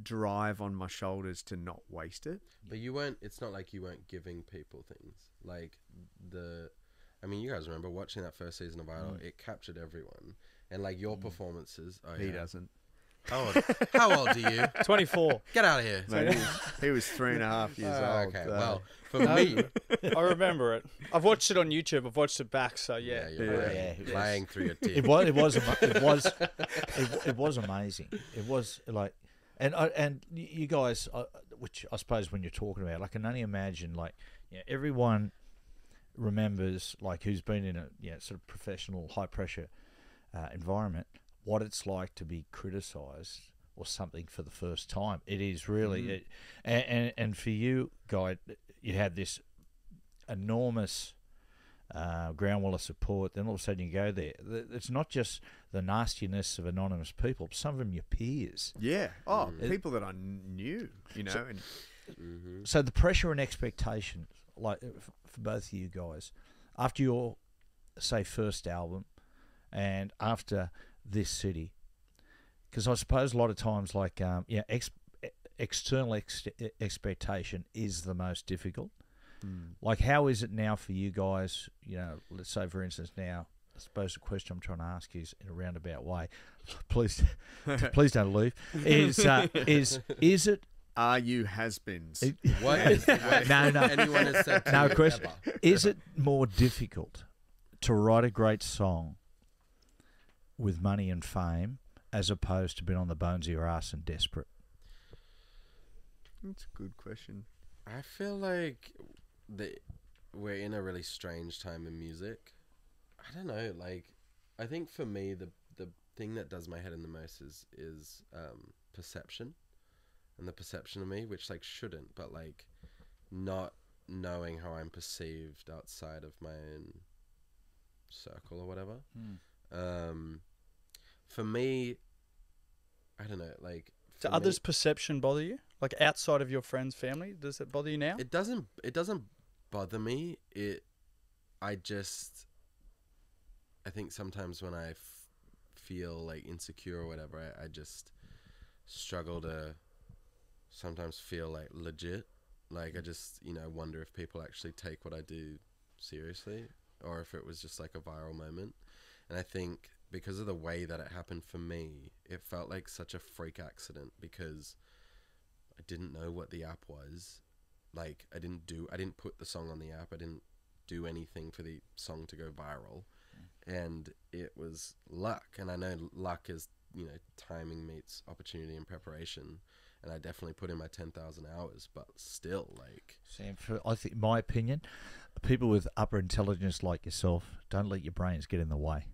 drive on my shoulders to not waste it. But it's not like you weren't giving people things. Like I mean, you guys remember watching that first season of Idol, it captured everyone. And like your performances. He doesn't. How old are you? 24. Get out of here. Mate, he was 3.5 years old. Okay, well, for me, I remember it. I've watched it on YouTube. I've watched it back. So yeah, you're lying through your teeth. It was amazing. It was like, and you guys, which I suppose when you're talking about, I can only imagine, like, everyone remembers, like, who's been in a sort of professional high pressure environment, what it's like to be criticised or something for the first time. It is really, and for you, Guy, you had this enormous ground wall of support. Then all of a sudden you go there. It's not just the nastiness of anonymous people. Some of them your peers. Yeah. Oh, people that I knew, you know. So the pressure and expectations, like for both of you guys, after your, say, first album, and after This City, because I suppose a lot of times, like, external expectation is the most difficult. Like, how is it now for you guys? You know, let's say, for instance, now, I suppose the question I'm trying to ask is, in a roundabout way, please don't leave. Is it? Are you has-beens? No. Anyone has said to you question. Ever. Is it more difficult to write a great song with money and fame as opposed to being on the bones of your ass and desperate? That's a good question. I feel like we're in a really strange time in music. I don't know, like, I think for me the thing that does my head in the most is perception, and the perception of me, which, like, shouldn't, but like not knowing how I'm perceived outside of my own circle or whatever. For me, I don't know, like, do others' perception bother you? Like, outside of your friends, family, does it bother you now? It doesn't bother me. I think sometimes when I feel like insecure or whatever, I just struggle to sometimes feel like legit. Like I just, wonder if people actually take what I do seriously, or if it was just like a viral moment. And I think because of the way that it happened for me, it felt like such a freak accident, because I didn't know what the app was. Like I didn't put the song on the app. I didn't do anything for the song to go viral. And it was luck. And I know luck is, timing meets opportunity and preparation. And I definitely put in my 10,000 hours, but still, like... Sam, I think, my opinion, people with upper intelligence like yourself, don't let your brains get in the way.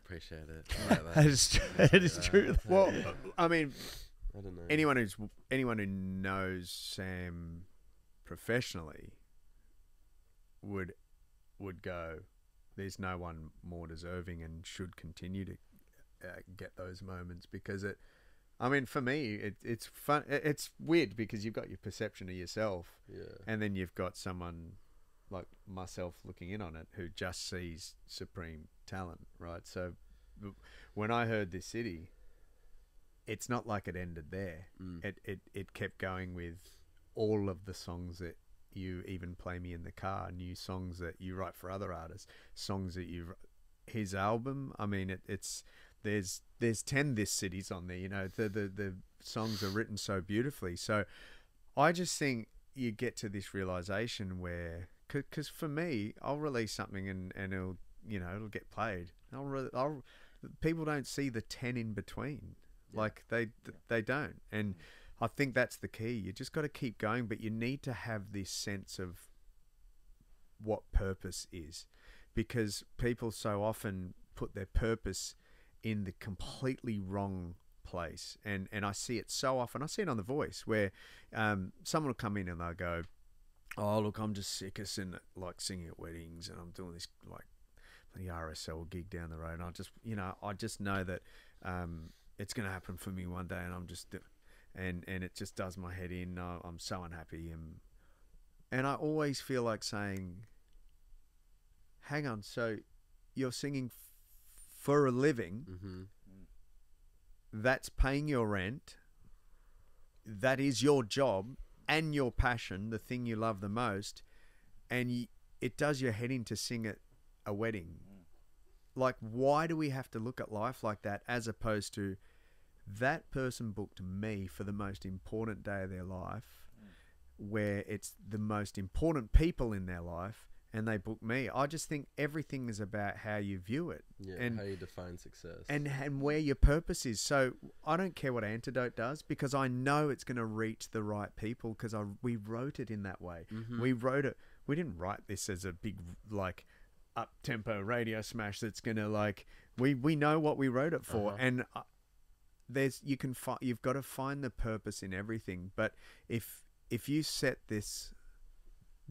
Appreciate it. I like that. It is true. Well, I mean, I don't know. anyone who knows Sam professionally would go, there's no one more deserving and should continue to get those moments, because for me, it's fun. It's weird because you've got your perception of yourself, and then you've got someone like myself looking in on it who just sees supreme talent, right? So when I heard This City, it's not like it ended there. It kept going with all of the songs that you even play me in the car, new songs that you write for other artists, songs that his album. I mean, it's there's 10 This Cities on there. The songs are written so beautifully. So I just think you get to this realization where, because for me, I'll release something and it'll get played. People don't see the 10 in between. Like they don't. And I think that's the key. You just got to keep going, but you need to have this sense of what purpose is, because people so often put their purpose in the completely wrong place. And I see it so often. I see it on The Voice, where someone will come in and they'll go, oh, look, I'm just sick of singing at weddings, and I'm doing this like the RSL gig down the road. And I just know that it's going to happen for me one day, and I'm just... And it just does my head in. I'm so unhappy. And I always feel like saying, hang on, so you're singing for a living, that's paying your rent, that is your job and your passion, the thing you love the most, and it does your head in to sing at a wedding. Like, why do we have to look at life like that, as opposed to... that person booked me for the most important day of their life, where it's the most important people in their life, and they book me. I just think everything is about how you view it, and how you define success, and where your purpose is. So I don't care what Antidote does, because I know it's going to reach the right people, because we wrote it in that way. We wrote it. We didn't write this as a big like up-tempo radio smash that's going to like... We know what we wrote it for, and... you've got to find the purpose in everything. But if you set this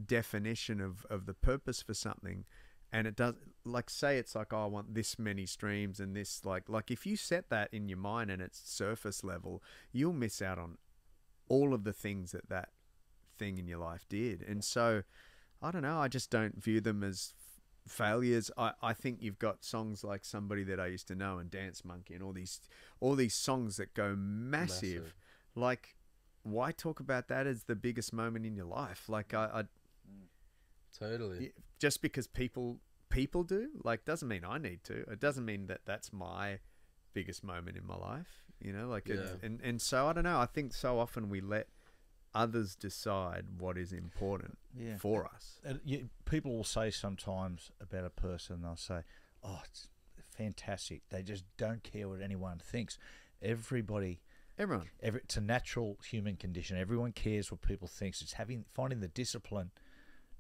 definition of the purpose for something, and it does, like, say it's like, oh, I want this many streams and this, like if you set that in your mind and it's surface level, you'll miss out on all of the things that thing in your life did. And so I don't know, I just don't view them as failures. I think you've got songs like Somebody That I Used to Know and Dance Monkey and all these songs that go massive. Like, why talk about that as the biggest moment in your life? Like, I totally, just because people do, like, doesn't mean I need to. It doesn't mean that that's my biggest moment in my life, like, and so I don't know, I think so often we let others decide what is important for us. People will say sometimes about a person, they'll say, oh, it's fantastic. They just don't care what anyone thinks. Everyone. It's a natural human condition. Everyone cares what people think. It's finding the discipline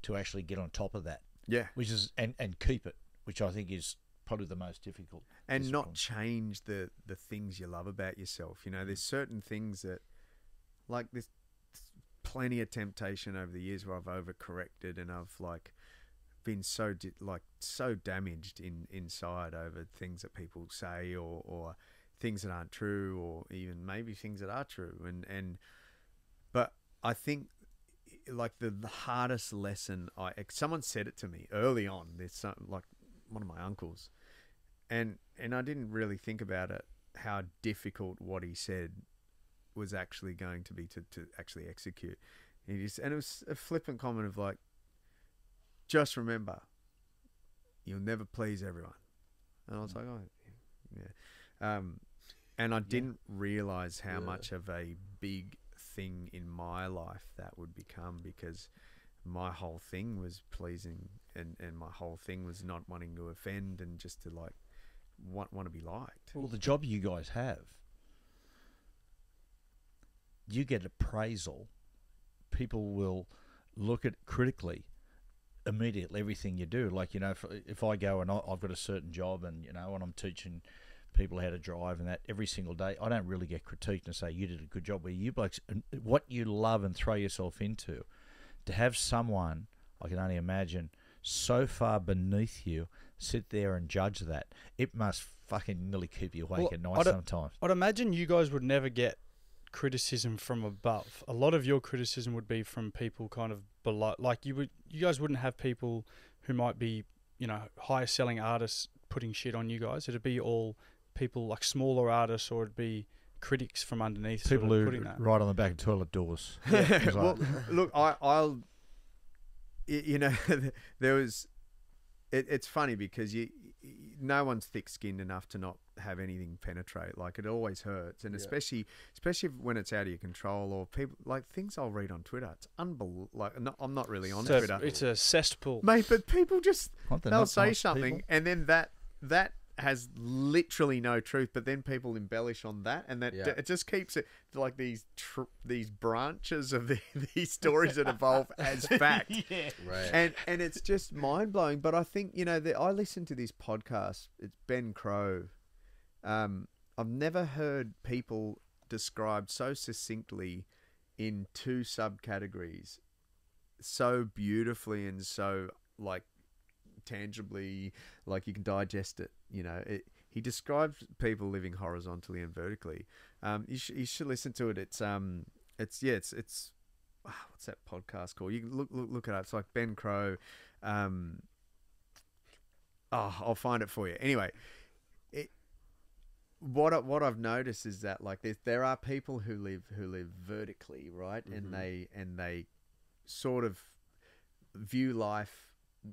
to actually get on top of that. Yeah. Which is, and keep it, which I think is probably the most difficult. And discipline. Not change the things you love about yourself. There's certain things that, like, there's plenty of temptation over the years where I've overcorrected, and I've like been so damaged inside over things that people say or things that aren't true, or even maybe things that are true. But I think, like, the hardest lesson, someone said it to me early on. There's like one of my uncles, and I didn't really think about it, how difficult what he said was actually going to be to actually execute. And it was a flippant comment of like, just remember, you'll never please everyone. And I was like, oh, yeah. And I didn't realize how much of a big thing in my life that would become, because my whole thing was pleasing, and my whole thing was not wanting to offend and just to like want to be liked. Well, the job you guys have, you get appraisal. People will look at critically immediately everything you do. Like, you know, if I go and I've got a certain job, and, you know, and I'm teaching people how to drive and that every single day, I don't really get critiqued and say, you did a good job. Where you blokes, what you love and throw yourself into, to have someone, I can only imagine, so far beneath you sit there and judge that, it must fucking nearly keep you awake at night sometimes. I'd imagine you guys would never get criticism from above. A lot of your criticism would be from people kind of below. Like you guys wouldn't have people who might be, you know, higher selling artists putting shit on you guys. It'd be all people like smaller artists, or it'd be critics from underneath. People sort of who putting that right on the back of toilet doors. Well, look, I'll, you know, there was. It's funny because no one's thick-skinned enough to not have anything penetrate. Like, it always hurts, and especially when it's out of your control, or people like things I'll read on Twitter. It's unbelievable. Like, I'm not really on Twitter. It's a cesspool, mate. But people just they'll say nice something, people. and then that has literally no truth. But then people embellish on that, and that it just keeps it like these branches of these stories that evolve as fact. Right. And it's just mind blowing. But I think, you know, I listen to this podcast. It's Ben Crow. I've never heard people described so succinctly in two subcategories, so beautifully and so like tangibly, like you can digest it. You know, he describes people living horizontally and vertically. You should listen to it. It's what's that podcast called? You can look it up. It's like Ben Crow. I'll find it for you. Anyway, what I've noticed is that like there are people who live vertically, right? Mm-hmm. And they sort of view life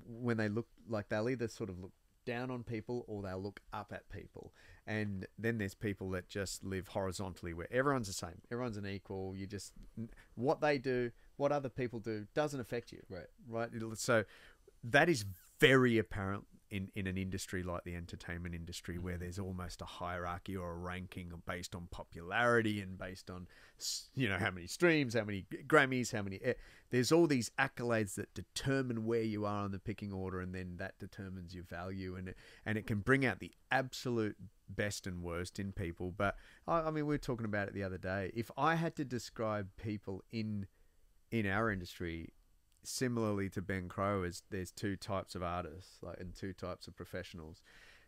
when they look, like they'll either sort of look down on people or they'll look up at people. And then there's people that just live horizontally, where everyone's the same, everyone's an equal. You just, what they do, what other people do doesn't affect you, right? So that is very apparent in an industry like the entertainment industry, where there's almost a hierarchy or a ranking based on popularity and based on, you know, how many streams, how many Grammys, there's all these accolades that determine where you are on the picking order, and then that determines your value, and it can bring out the absolute best and worst in people. But I mean, we were talking about it the other day. If I had to describe people in our industry similarly to Ben Crow, is there's two types of artists, like, and two types of professionals.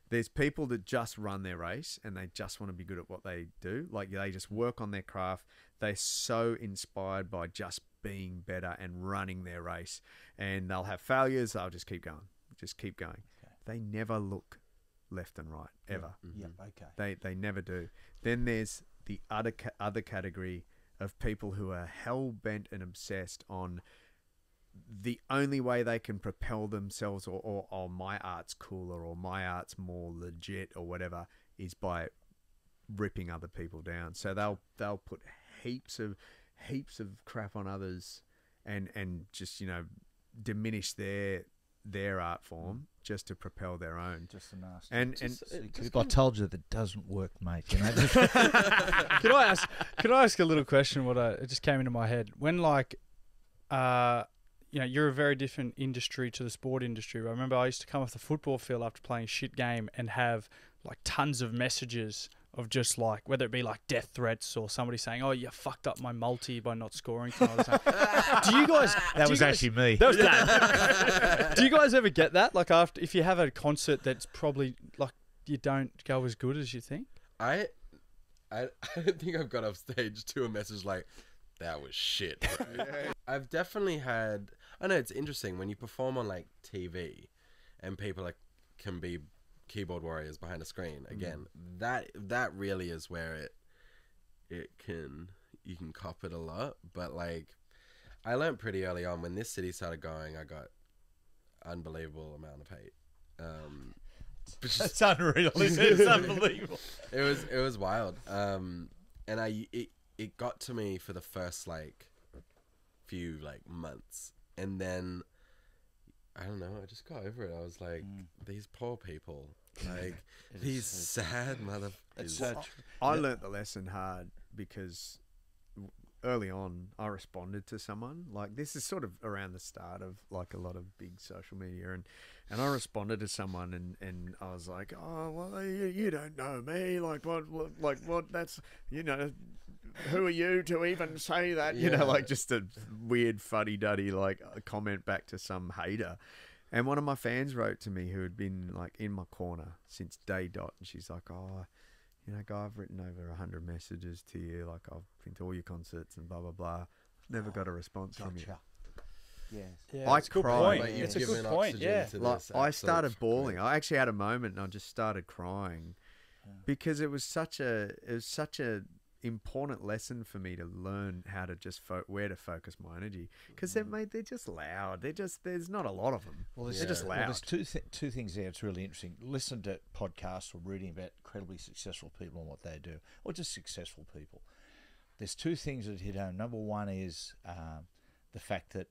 There's people that just run their race and they just want to be good at what they do. Like, they just work on their craft. They're so inspired by just being better and running their race, and they'll have failures. They'll just keep going. Okay. They never look left and right ever. Yeah. Okay. They never do. Then there's the other category of people who are hell bent and obsessed on the only way they can propel themselves, or my art's cooler, or my art's more legit, or whatever, is by ripping other people down. So they'll put heaps of crap on others, and just, you know, diminish their art form just to propel their own. Just a nasty. And I told you that doesn't work, mate. You know? Could I ask a little question? It just came into my head when, like, you know, you're a very different industry to the sport industry. I remember I used to come off the football field after playing a shit game and have like tons of messages of just like, whether it be like death threats or somebody saying, "Oh, you fucked up my multi by not scoring tonight." Do you guys? That was actually me. That was Dan. Do you guys ever get that? Like, after, if you have a concert that's probably like you don't go as good as you think? I don't think I've got off stage to a message like, "That was shit." Bro. I've definitely had. I know it's interesting when you perform on like TV, and people can be keyboard warriors behind a screen. Again, that really is where it can, you can cop it a lot, but like I learned pretty early on when this city started going, I got unbelievable amount of hate. It's unreal. It's unbelievable. It was wild. And it got to me for the first like few like months, and then I don't know, I just got over it. I was like, these poor people, like these sad motherfuckers. I learnt the lesson hard because early on I responded to someone. Like, this is sort of around the start of like a lot of big social media, and I responded to someone and I was like, oh well, you don't know me, like what that's, you know, who are you to even say that? You know, like just a weird fuddy-duddy like a comment back to some hater. And one of my fans wrote to me who had been like in my corner since day dot, and she's like, oh, you know, Guy, I've written over 100 messages to you, like I've been to all your concerts and blah blah blah. Never got a response from you. Yes. Yeah, I it's a good cried. point. But you've It's a given good point. oxygen Yeah. to Like, this I absolute started bawling. crap. I actually had a moment and I just started crying because it was such a important lesson for me to learn how to just where to focus my energy, because they're just loud. There's not a lot of them. Well, They're just loud. Well, there's two things there. It's really interesting. Listen to podcasts or reading about incredibly successful people and what they do, or just successful people. There's two things that hit home. Number one is the fact that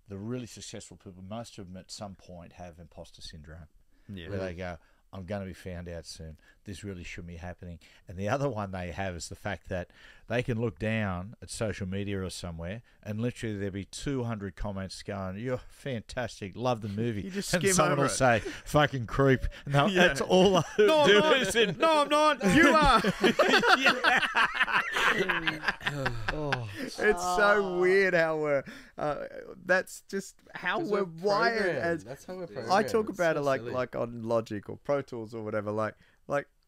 the really successful people, most of them at some point have imposter syndrome, where they go, I'm going to be found out soon. This really shouldn't be happening. And the other one they have is the fact that they can look down at social media or somewhere and literally there'll be 200 comments going, you're fantastic, love the movie. You just and skim someone over will it. say, fucking creep. No, Yeah. that's all I do. No, I'm not. No, I'm not. You are. It's so weird how we're. That's just how 'Cause we're wired. programmed. As That's how we're programmed. I talk It's about so it silly. like on Logic or Pro Tools or whatever. Like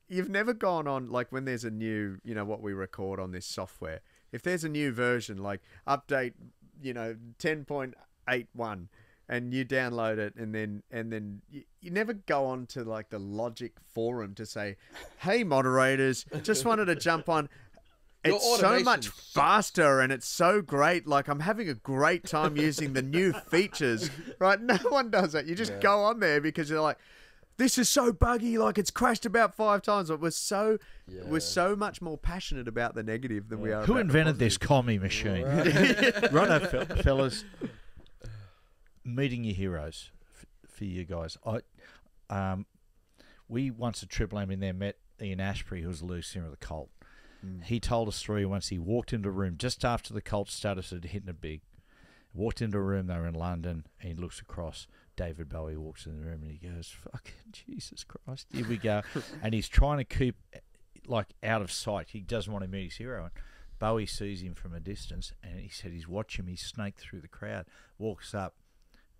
you've never gone on, like when there's a new, you know, what we record on this software. If there's a new version, like update, you know, 10.81, and you download it, and then you never go on to like the Logic forum to say, hey moderators, just wanted to jump on. Your It's so automation much sucks. faster and it's so great. Like, I'm having a great time using the new features, right? No one does that. You just go on there because you're like, this is so buggy. Like, it's crashed about 5 times. But we're so much more passionate about the negative than we are. Who about the invented this positive. commie machine? Righto, fellas. Meeting your heroes for you guys. We once at Triple M in there met Ian Ashbury, who was the lead singer of the Cult. He told a story once. He walked into a room just after the Cult started hitting it big. Walked into a room, they were in London, and he looks across. David Bowie walks in the room and he goes, fucking Jesus Christ, here we go. And he's trying to keep like out of sight. He doesn't want to meet his hero. And Bowie sees him from a distance, and he said he's watching him. He snaked through the crowd, walks up,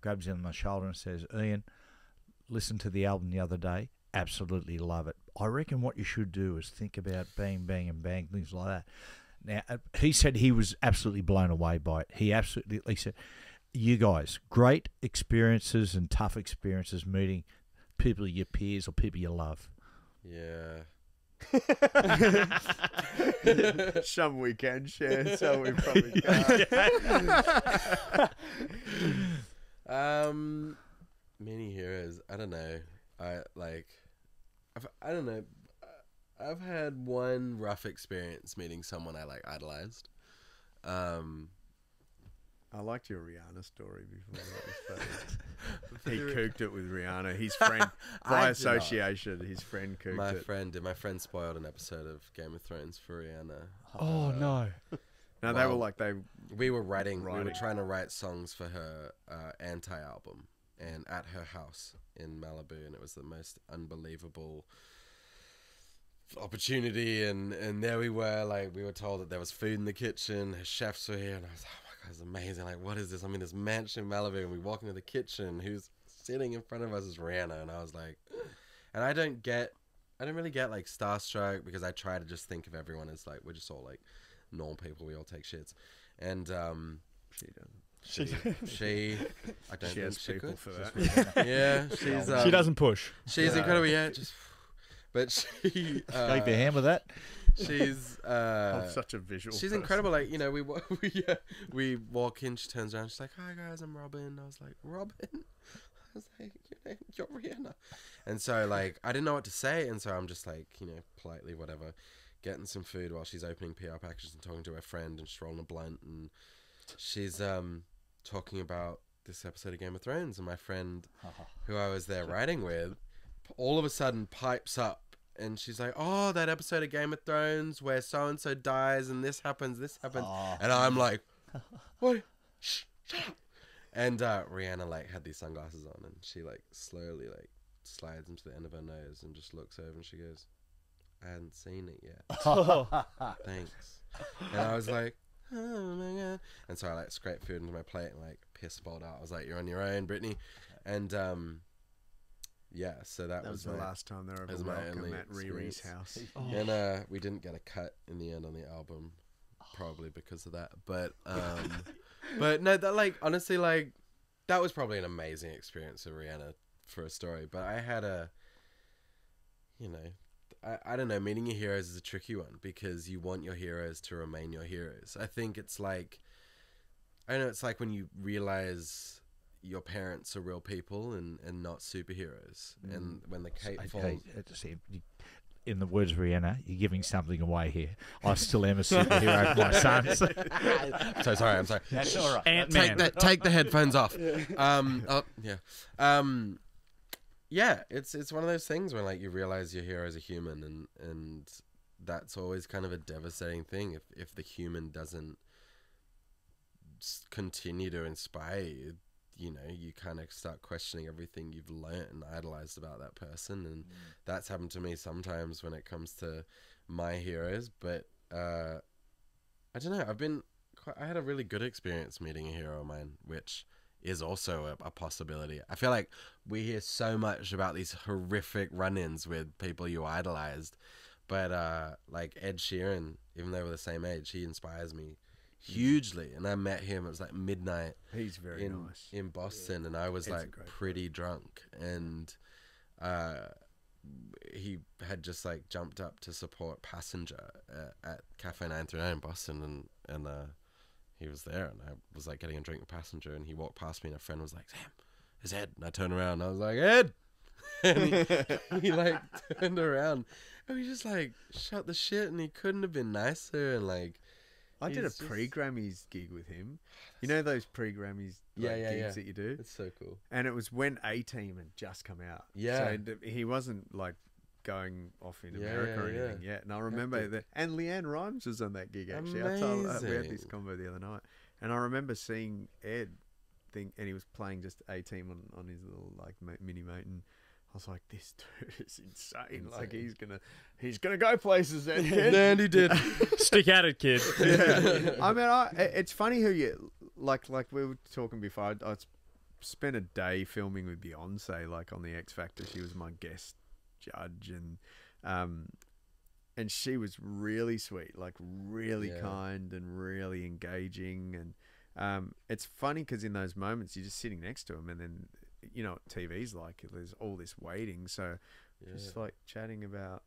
grabs him on the shoulder and says, Ian, listen to the album the other day. Absolutely love it. I reckon what you should do is think about bang, bang, and bang, things like that. Now, he said he was absolutely blown away by it. He said, you guys, great experiences and tough experiences meeting people, your peers or people you love. Yeah. Some we can share, so we probably can't. Many heroes. I don't know. I don't know. I've had one rough experience meeting someone I like idolized. I liked your Rihanna story before. That was funny. He cooked it with Rihanna. His friend, by I did association, his friend cooked My it. friend spoiled an episode of Game of Thrones for Rihanna. Oh no. No, they were like We were writing. We were Writing. trying to write songs for her anti-album, and at her house in Malibu, and it was the most unbelievable opportunity. And there we were, like we were told that there was food in the kitchen. Her chefs were here, and I was like, oh my god, it's amazing. Like, what is this? I'm in this mansion in Malibu, and we walk into the kitchen. Who's sitting in front of us is Rihanna, and I was like, and I don't really get like starstruck, because I try to just think of everyone as like, we're just all like normal people. We all take shits, and she doesn't. She I don't She think has she people could. for that. Yeah, she's She doesn't push. She's incredible, yeah. But she Shake your hand with that. She's I'm such a visual. She's person. incredible. Like, you know, we walk in. She turns around. She's like, "Hi guys, I'm Robin." I was like, "Robin?" I was like, "You're Rihanna." And so like I didn't know what to say, and so I'm just like, you know, politely whatever, getting some food while she's opening PR packages and talking to her friend, and she's rolling a blunt, and she's talking about this episode of Game of Thrones, and my friend who I was there writing with all of a sudden pipes up. And she's like, "Oh, that episode of Game of Thrones where so-and-so dies and this happens. Oh. And I'm like, "What? Shut up." And Rihanna, like, had these sunglasses on, and she, like, slowly, like, slides into the end of her nose and just looks over and she goes, "I hadn't seen it yet. Thanks." And I was like, "Oh, my God." And so I, like, scraped food into my plate and, like, piss bowled out. I was like, "You're on your own, Brittany." And, yeah, so that was the last time they were ever welcome at Riri's house. And we didn't get a cut in the end on the album, probably because of that. But but no, that, like, honestly, like, that was probably an amazing experience with Rihanna for a story. But I had you know, I don't know, meeting your heroes is a tricky one because you want your heroes to remain your heroes. I think it's like, I know it's like when you realize your parents are real people and not superheroes. And when the cape falls... In the words of Rihanna, you're giving something away here. I still am a superhero for my sons. So sorry, I'm sorry. That's all right. Ant-Man. Take the headphones off. Yeah, it's one of those things where, like, you realize your hero is a human, and that's always kind of a devastating thing if the human doesn't continue to inspire you. You know, you kind of start questioning everything you've learnt and idolized about that person, and that's happened to me sometimes when it comes to my heroes. But I don't know, I had a really good experience meeting a hero of mine, which is also a possibility. I feel like we hear so much about these horrific run-ins with people you idolized, but like Ed Sheeran, even though we're the same age, he inspires me hugely. And I met him, it was like midnight. He's very nice in Boston, and I was like pretty drunk, and he had just like jumped up to support Passenger at Cafe 939 in Boston, and he was there, and I was like getting a drink with Passenger, and he walked past me, and a friend was like, "Sam, it's Ed." And I turned around, and I was like, "Ed!" And he like turned around, and we just like shut the shit, and he couldn't have been nicer. And like, I did a pre-Grammys gig with him. You know those pre-Grammys gigs that you do? It's so cool. And it was when A-Team had just come out. Yeah. So he wasn't like going off in America or anything yet. And I remember that. And Leanne Rimes was on that gig, actually. Amazing. We had this convo the other night. And I remember seeing Ed and he was playing just A-Team on his little like mini mate. And I was like, this dude is insane. Like he's gonna go places. That kid. And he did. Stick at it, kid. Yeah. I mean, it's funny who you like we were talking before. I spent a day filming with Beyonce, like on the X Factor. She was my guest judge, and she was really sweet, like really kind and really engaging. And it's funny because in those moments you're just sitting next to him, and then you know what TV's like. There's all this waiting, so just like chatting about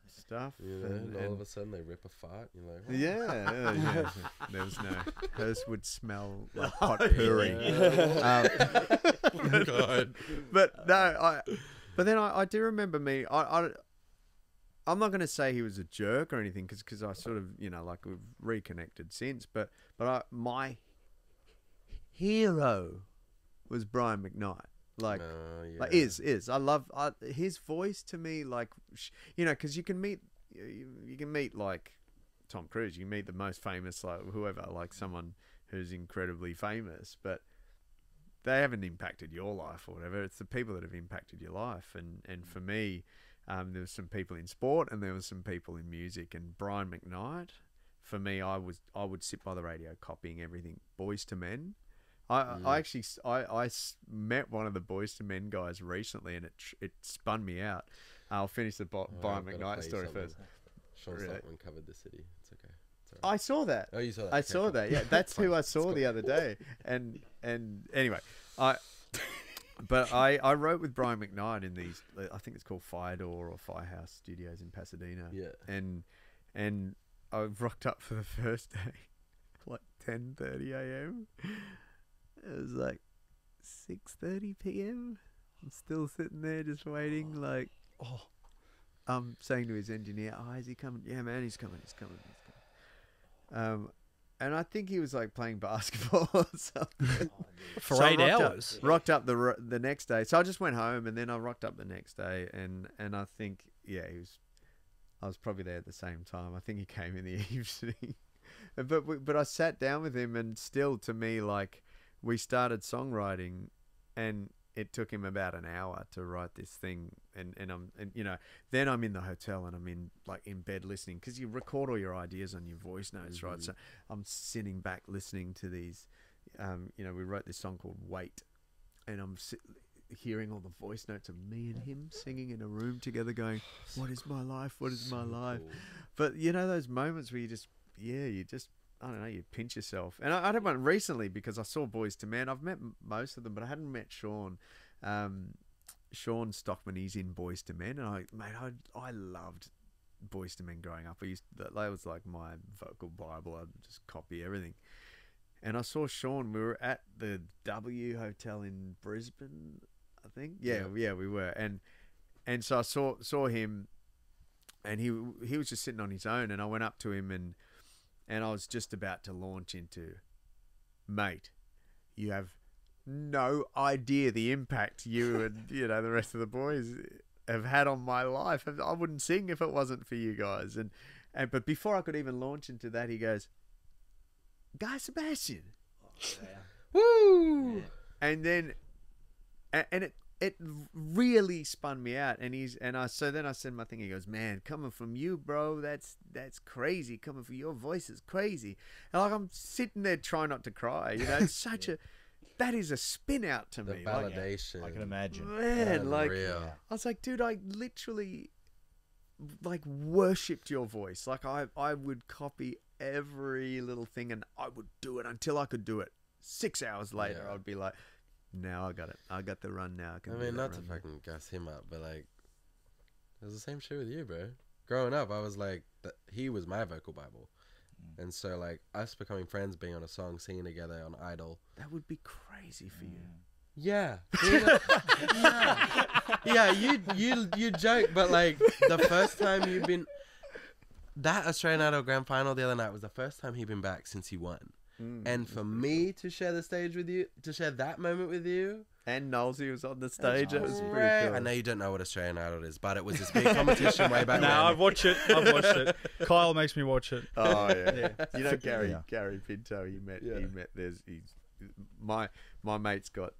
stuff. And all of a sudden they rip a fart. You're like, what? Yeah. There was no. Hers would smell like potpourri. Oh God. But no, But then I do remember me. I'm not going to say he was a jerk or anything because I sort of, you know, like we've reconnected since. But my hero was Brian McKnight. Like is I love his voice to me. Like, you know, because you can meet like Tom Cruise. You can meet the most famous, like whoever, like someone who's incredibly famous, but they haven't impacted your life or whatever. It's the people that have impacted your life. And for me, there was some people in sport and there was some people in music. And Brian McKnight, for me, I would sit by the radio copying everything Boys to Men. I actually met one of the Boys to Men guys recently, and it spun me out. I'll finish the Brian McKnight story first. Sean Stockman covered the city. It's okay. I saw that. Oh, you saw that? I saw that. Yeah, that's who I saw the other day. And anyway, but I wrote with Brian McKnight in these. I think it's called Fire Door or Firehouse Studios in Pasadena. Yeah. and I rocked up for the first day, like 10:30 a.m. It was like 6:30 p.m. I'm still sitting there just waiting, like, I'm saying to his engineer, "Oh, is he coming?" "Yeah, man, he's coming. And I think he was like playing basketball or something. For So I 8 hours. Rocked up the next day. So I just went home, and then I rocked up the next day, and I think I was probably there at the same time. I think he came in the evening, but I sat down with him, and still, to me, like, we started songwriting, and it took him about an hour to write this thing, and then I'm in the hotel, and I'm in bed listening, because you record all your ideas on your voice notes, right? So I'm sitting back listening to these. We wrote this song called "Wait," and I'm hearing all the voice notes of me and him singing in a room together, going, "What is my life? What is my life?" But those moments where you just I don't know, you pinch yourself. And I had one recently because I saw Boys to Men. I've met most of them, but I hadn't met Sean. Sean Stockman, he's in Boys to Men, and I loved Boys to Men growing up. That was like my vocal Bible. I'd just copy everything. And I saw Sean. We were at the W Hotel in Brisbane, I think. Yeah, we were. And so I saw him, and he was just sitting on his own, and I went up to him, and I was just about to launch into, "Mate, you have no idea the impact you and the rest of the boys have had on my life. I wouldn't sing if it wasn't for you guys." But before I could even launch into that, he goes, "Guy Sebastian." Woo! And then, and it really spun me out. So then I said my thing. He goes, "Man, coming from you, bro, that's crazy. Coming from your voice is crazy." And like, I'm sitting there trying not to cry. It's such that is a spin out to me. The validation. I can imagine. Man, like, Unreal. I was like, dude, I literally like worshipped your voice. Like, I would copy every little thing, and I would do it until I could do it. 6 hours later, I'd be like, "Now I got it. I got the run now." I mean, not to fucking gas him up, but like, it was the same shit with you, bro. Growing up, I was like, he was my vocal Bible. And so, like, us becoming friends, being on a song, singing together on Idol. That would be crazy for you. Yeah. Yeah, you joke, but like, the first time you've been... That Australian Idol Grand Final the other night was the first time he'd been back since he won. And for me to share the stage with you, to share that moment with you... And Knowlesy was on the stage. That was Right. pretty cool. I know you don't know what Australian Idol is, but it was this big competition way back No, then. I've watched it. Kyle makes me watch it. Oh yeah. You know Gary Yeah. Gary Pinto. He met. My mate's got.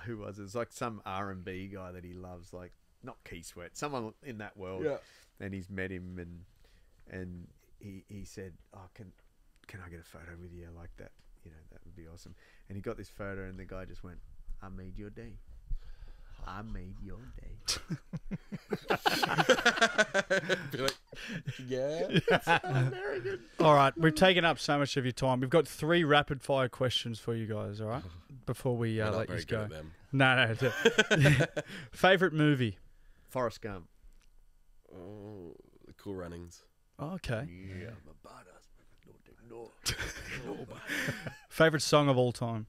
Who was it? It's like some R&B guy that he loves, like not Key Sweat, someone in that world. Yeah. And he's met him, and he said, "Oh, can I get a photo with you like that? That would be awesome." And he got this photo, and the guy just went, "I made your day. I made your day." Be like, yeah. Very good. All right, we've taken up so much of your time. We've got 3 rapid fire questions for you guys. All right, before we We're not let very you good go. at them. No. Favorite movie? Forrest Gump. Oh, Cool Runnings. Oh, okay. Yeah, I'm a badass. No. Favorite song of all time?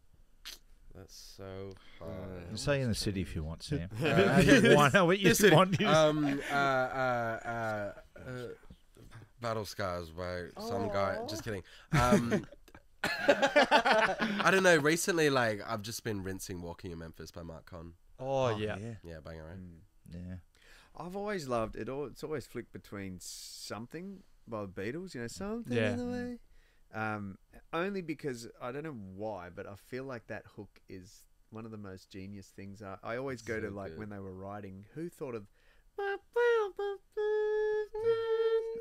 That's so hard. Say in the city if you want, Sam. Uh, Why not? What you want? Battle Scars by some guy. Just kidding. I don't know. Recently, like, I've just been rinsing "Walking in Memphis" by Mark Con. Oh, yeah. Yeah, banger, right? Yeah. I've always loved it. It's always flicked between Something by the Beatles, Something Yeah. in the way. Only because I don't know why, but I feel like that hook is one of the most genius things. I always go So to like good. when they were writing, who thought of?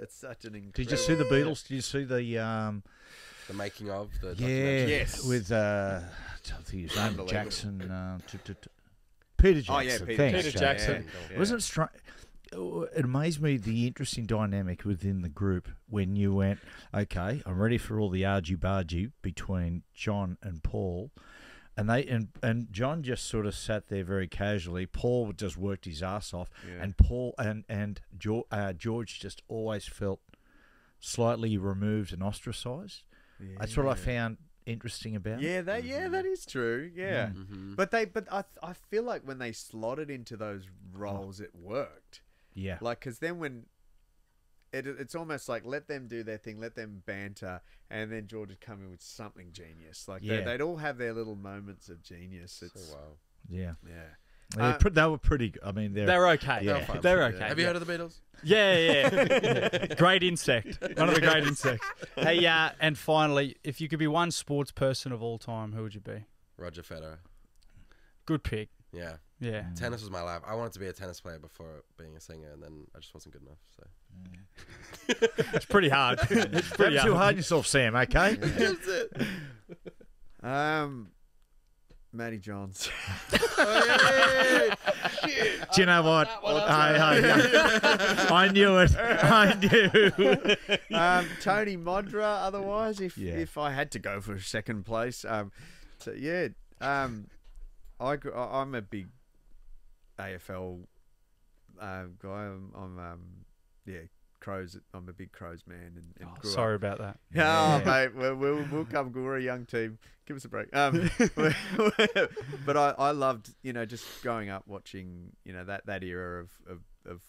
It's such an incredible. Did you see the Beatles? Did you see the The making of the yeah, documentary. Yes. with I think his name Unbelievable. Jackson, Peter Jackson. Oh yeah, Thanks, Peter Jack. Jackson. Yeah. Wasn't it strange? It amazed me the interesting dynamic within the group when you went, okay, I'm ready for all the argy-bargy between John and Paul. And and John just sort of sat there very casually. Paul just worked his ass off, Yeah. and Paul and George just always felt slightly removed and ostracised. That's what I found interesting about it. Yeah, that is true. Yeah, Mm-hmm. but I feel like when they slotted into those roles, it worked. Yeah. Like, because then when it's almost like let them do their thing, let them banter, and then George would come in with something genius. Like they'd all have their little moments of genius. It's So wow. Yeah. yeah. They were pretty good. I mean, They're okay. Yeah. They're okay. Have you heard of the Beatles? Yeah. Great insect. One of the great insects. Hey, and finally, if you could be one sports person of all time, who would you be? Roger Federer. Good pick. Yeah. Yeah. Tennis was my life. I wanted to be a tennis player before being a singer, and then I just wasn't good enough. So It's pretty hard. It's pretty Don't too hard on yourself, Sam, okay? that's it. Matty Johns. Do you know what? I knew it. I knew. Tony Modra. Otherwise, Yeah. if I had to go for second place, so yeah, I'm a big AFL guy. I'm Crows. I'm a big Crows man, and grew up. Sorry about that. Oh, mate, we'll come. We're a young team. Give us a break. But I loved, just growing up watching, that era of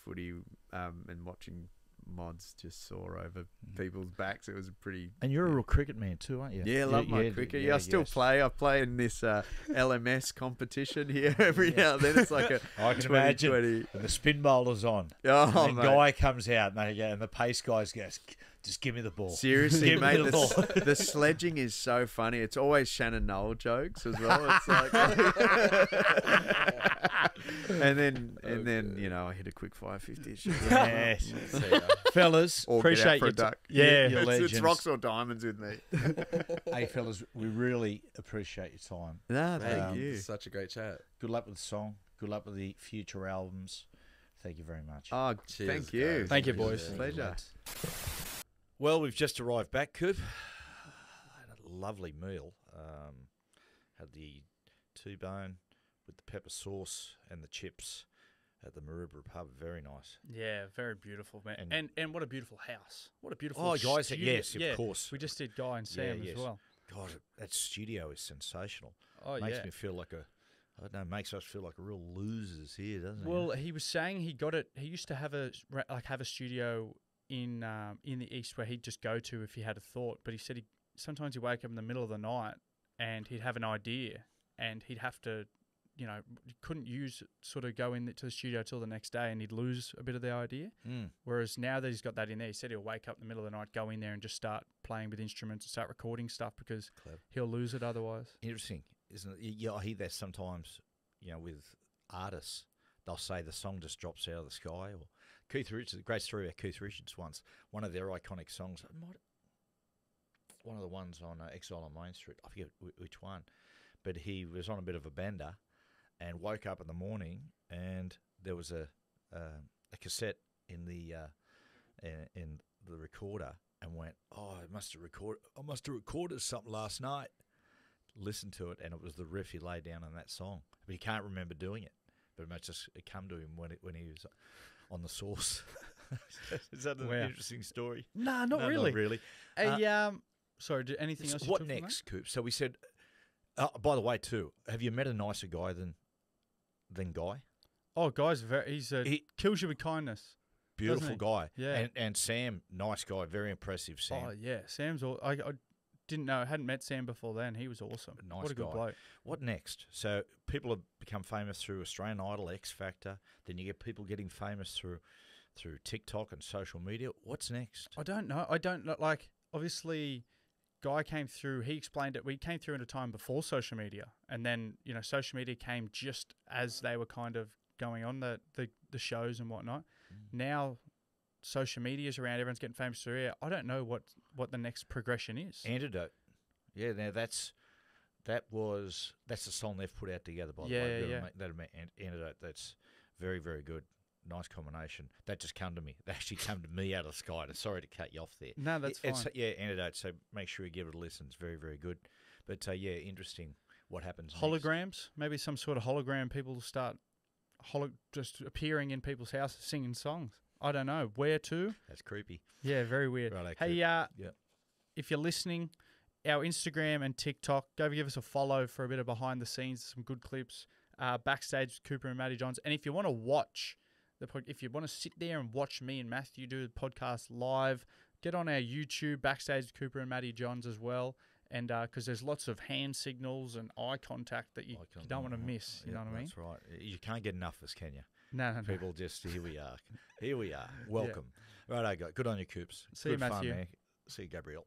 footy, and watching mods just soar over people's backs. It was a pretty. And you're a real cricket man too, aren't you? Yeah, I love my cricket. Yeah, I still play. I play in this LMS competition here every now and then. It's like a I can 20, imagine 20. when the spin bowler's on. Oh, and mate. Guy comes out and the pace guys goes, just give me the ball. Seriously, Give me mate, the ball. the sledging is so funny. It's always Shannon Noel jokes as well. It's like, and then I hit a quick 550. Yes. See ya. Fellas, Or Appreciate get out for a your duck. Yeah, you're it's legends. rocks or diamonds with me. hey fellas, we really appreciate your time. Nah, Hey, thank you. Such a great chat. Good luck with the song. Good luck with the future albums. Thank you very much. Oh, Cheers, thank you. guys. Thank you, Appreciate boys. it. Pleasure. Well, we've just arrived back, Coop. Had a lovely meal. Had the T-bone with the pepper sauce and the chips at the Maroubra pub. Very nice. Yeah, very beautiful, man. And what a beautiful house. What a beautiful Oh, guys, studio. yes, of course. We just did Guy and Sam yes. as well. God, that studio is sensational. Oh, Makes me feel like I don't know, makes us feel like real losers here, doesn't it? Well, he was saying he got it. He used to have a studio in the east where he'd just go to if he had a thought. But he said sometimes he'd wake up in the middle of the night and he'd have an idea and he'd have to, he couldn't go into the studio till the next day and he'd lose a bit of the idea. Whereas now that he's got that in there, he said he'll wake up in the middle of the night, go in there and just start playing with instruments and start recording stuff because he'll lose it otherwise. Interesting, isn't it? Yeah, I hear that sometimes, with artists. They'll say the song just drops out of the sky. Or Keith Richards, a great story about Keith Richards once. One of their iconic songs, one of the ones on Exile on Main Street, I forget which one, but he was on a bit of a bender and woke up in the morning and there was a cassette in the recorder and went, oh, I must have recorded something last night. Listened to it and it was the riff he laid down on that song, but he can't remember doing it. But it must just come to him when he was on the Source. Is that an interesting story? No, not really. Not really. Sorry, anything else? What next, Coop? So we said. By the way, too, have you met a nicer guy than Guy? Oh, Guy's he kills you with kindness. Beautiful guy. Yeah. And Sam, nice guy, very impressive. Sam. Oh yeah, Sam's. I didn't know. I hadn't met Sam before then. He was awesome. Nice what a good guy. bloke. What next? So people have become famous through Australian Idol, X Factor. Then you get people getting famous through TikTok and social media. What's next? I don't know. Like, obviously, Guy came through. He explained it. We came through at a time before social media, and then social media came just as they were kind of going on the shows and whatnot. Now, social media's around. Everyone's getting famous through it. I don't know what the next progression is. Antidote. Yeah, now that's the song they've put out together, by the way. Yeah. That'll make Antidote. That's very, very good. Nice combination. That just come to me. They actually come to me out of the sky. Sorry to cut you off there. No, that's fine. Antidote. So make sure you give it a listen. It's very, very good. But interesting what happens next. Holograms? Maybe some sort of hologram. People start just appearing in people's houses singing songs. I don't know where to. That's creepy. Yeah, very weird. Right, Hey, Yep. if you're listening, our Instagram and TikTok, go give us a follow for a bit of behind the scenes, some good clips, backstage with Cooper and Matty Johns. And if you want to watch if you want to sit there and watch me and Matthew do the podcast live, get on our YouTube, backstage with Cooper and Matty Johns as well. And because there's lots of hand signals and eye contact that you don't want to miss. You know what I mean? That's right. You can't get enough of us, can you? No. People just, here we are. Here we are. Welcome. Right, I go. Good on you, Coops. See you, Good Matthew. Fun, man. See you, Gabriel.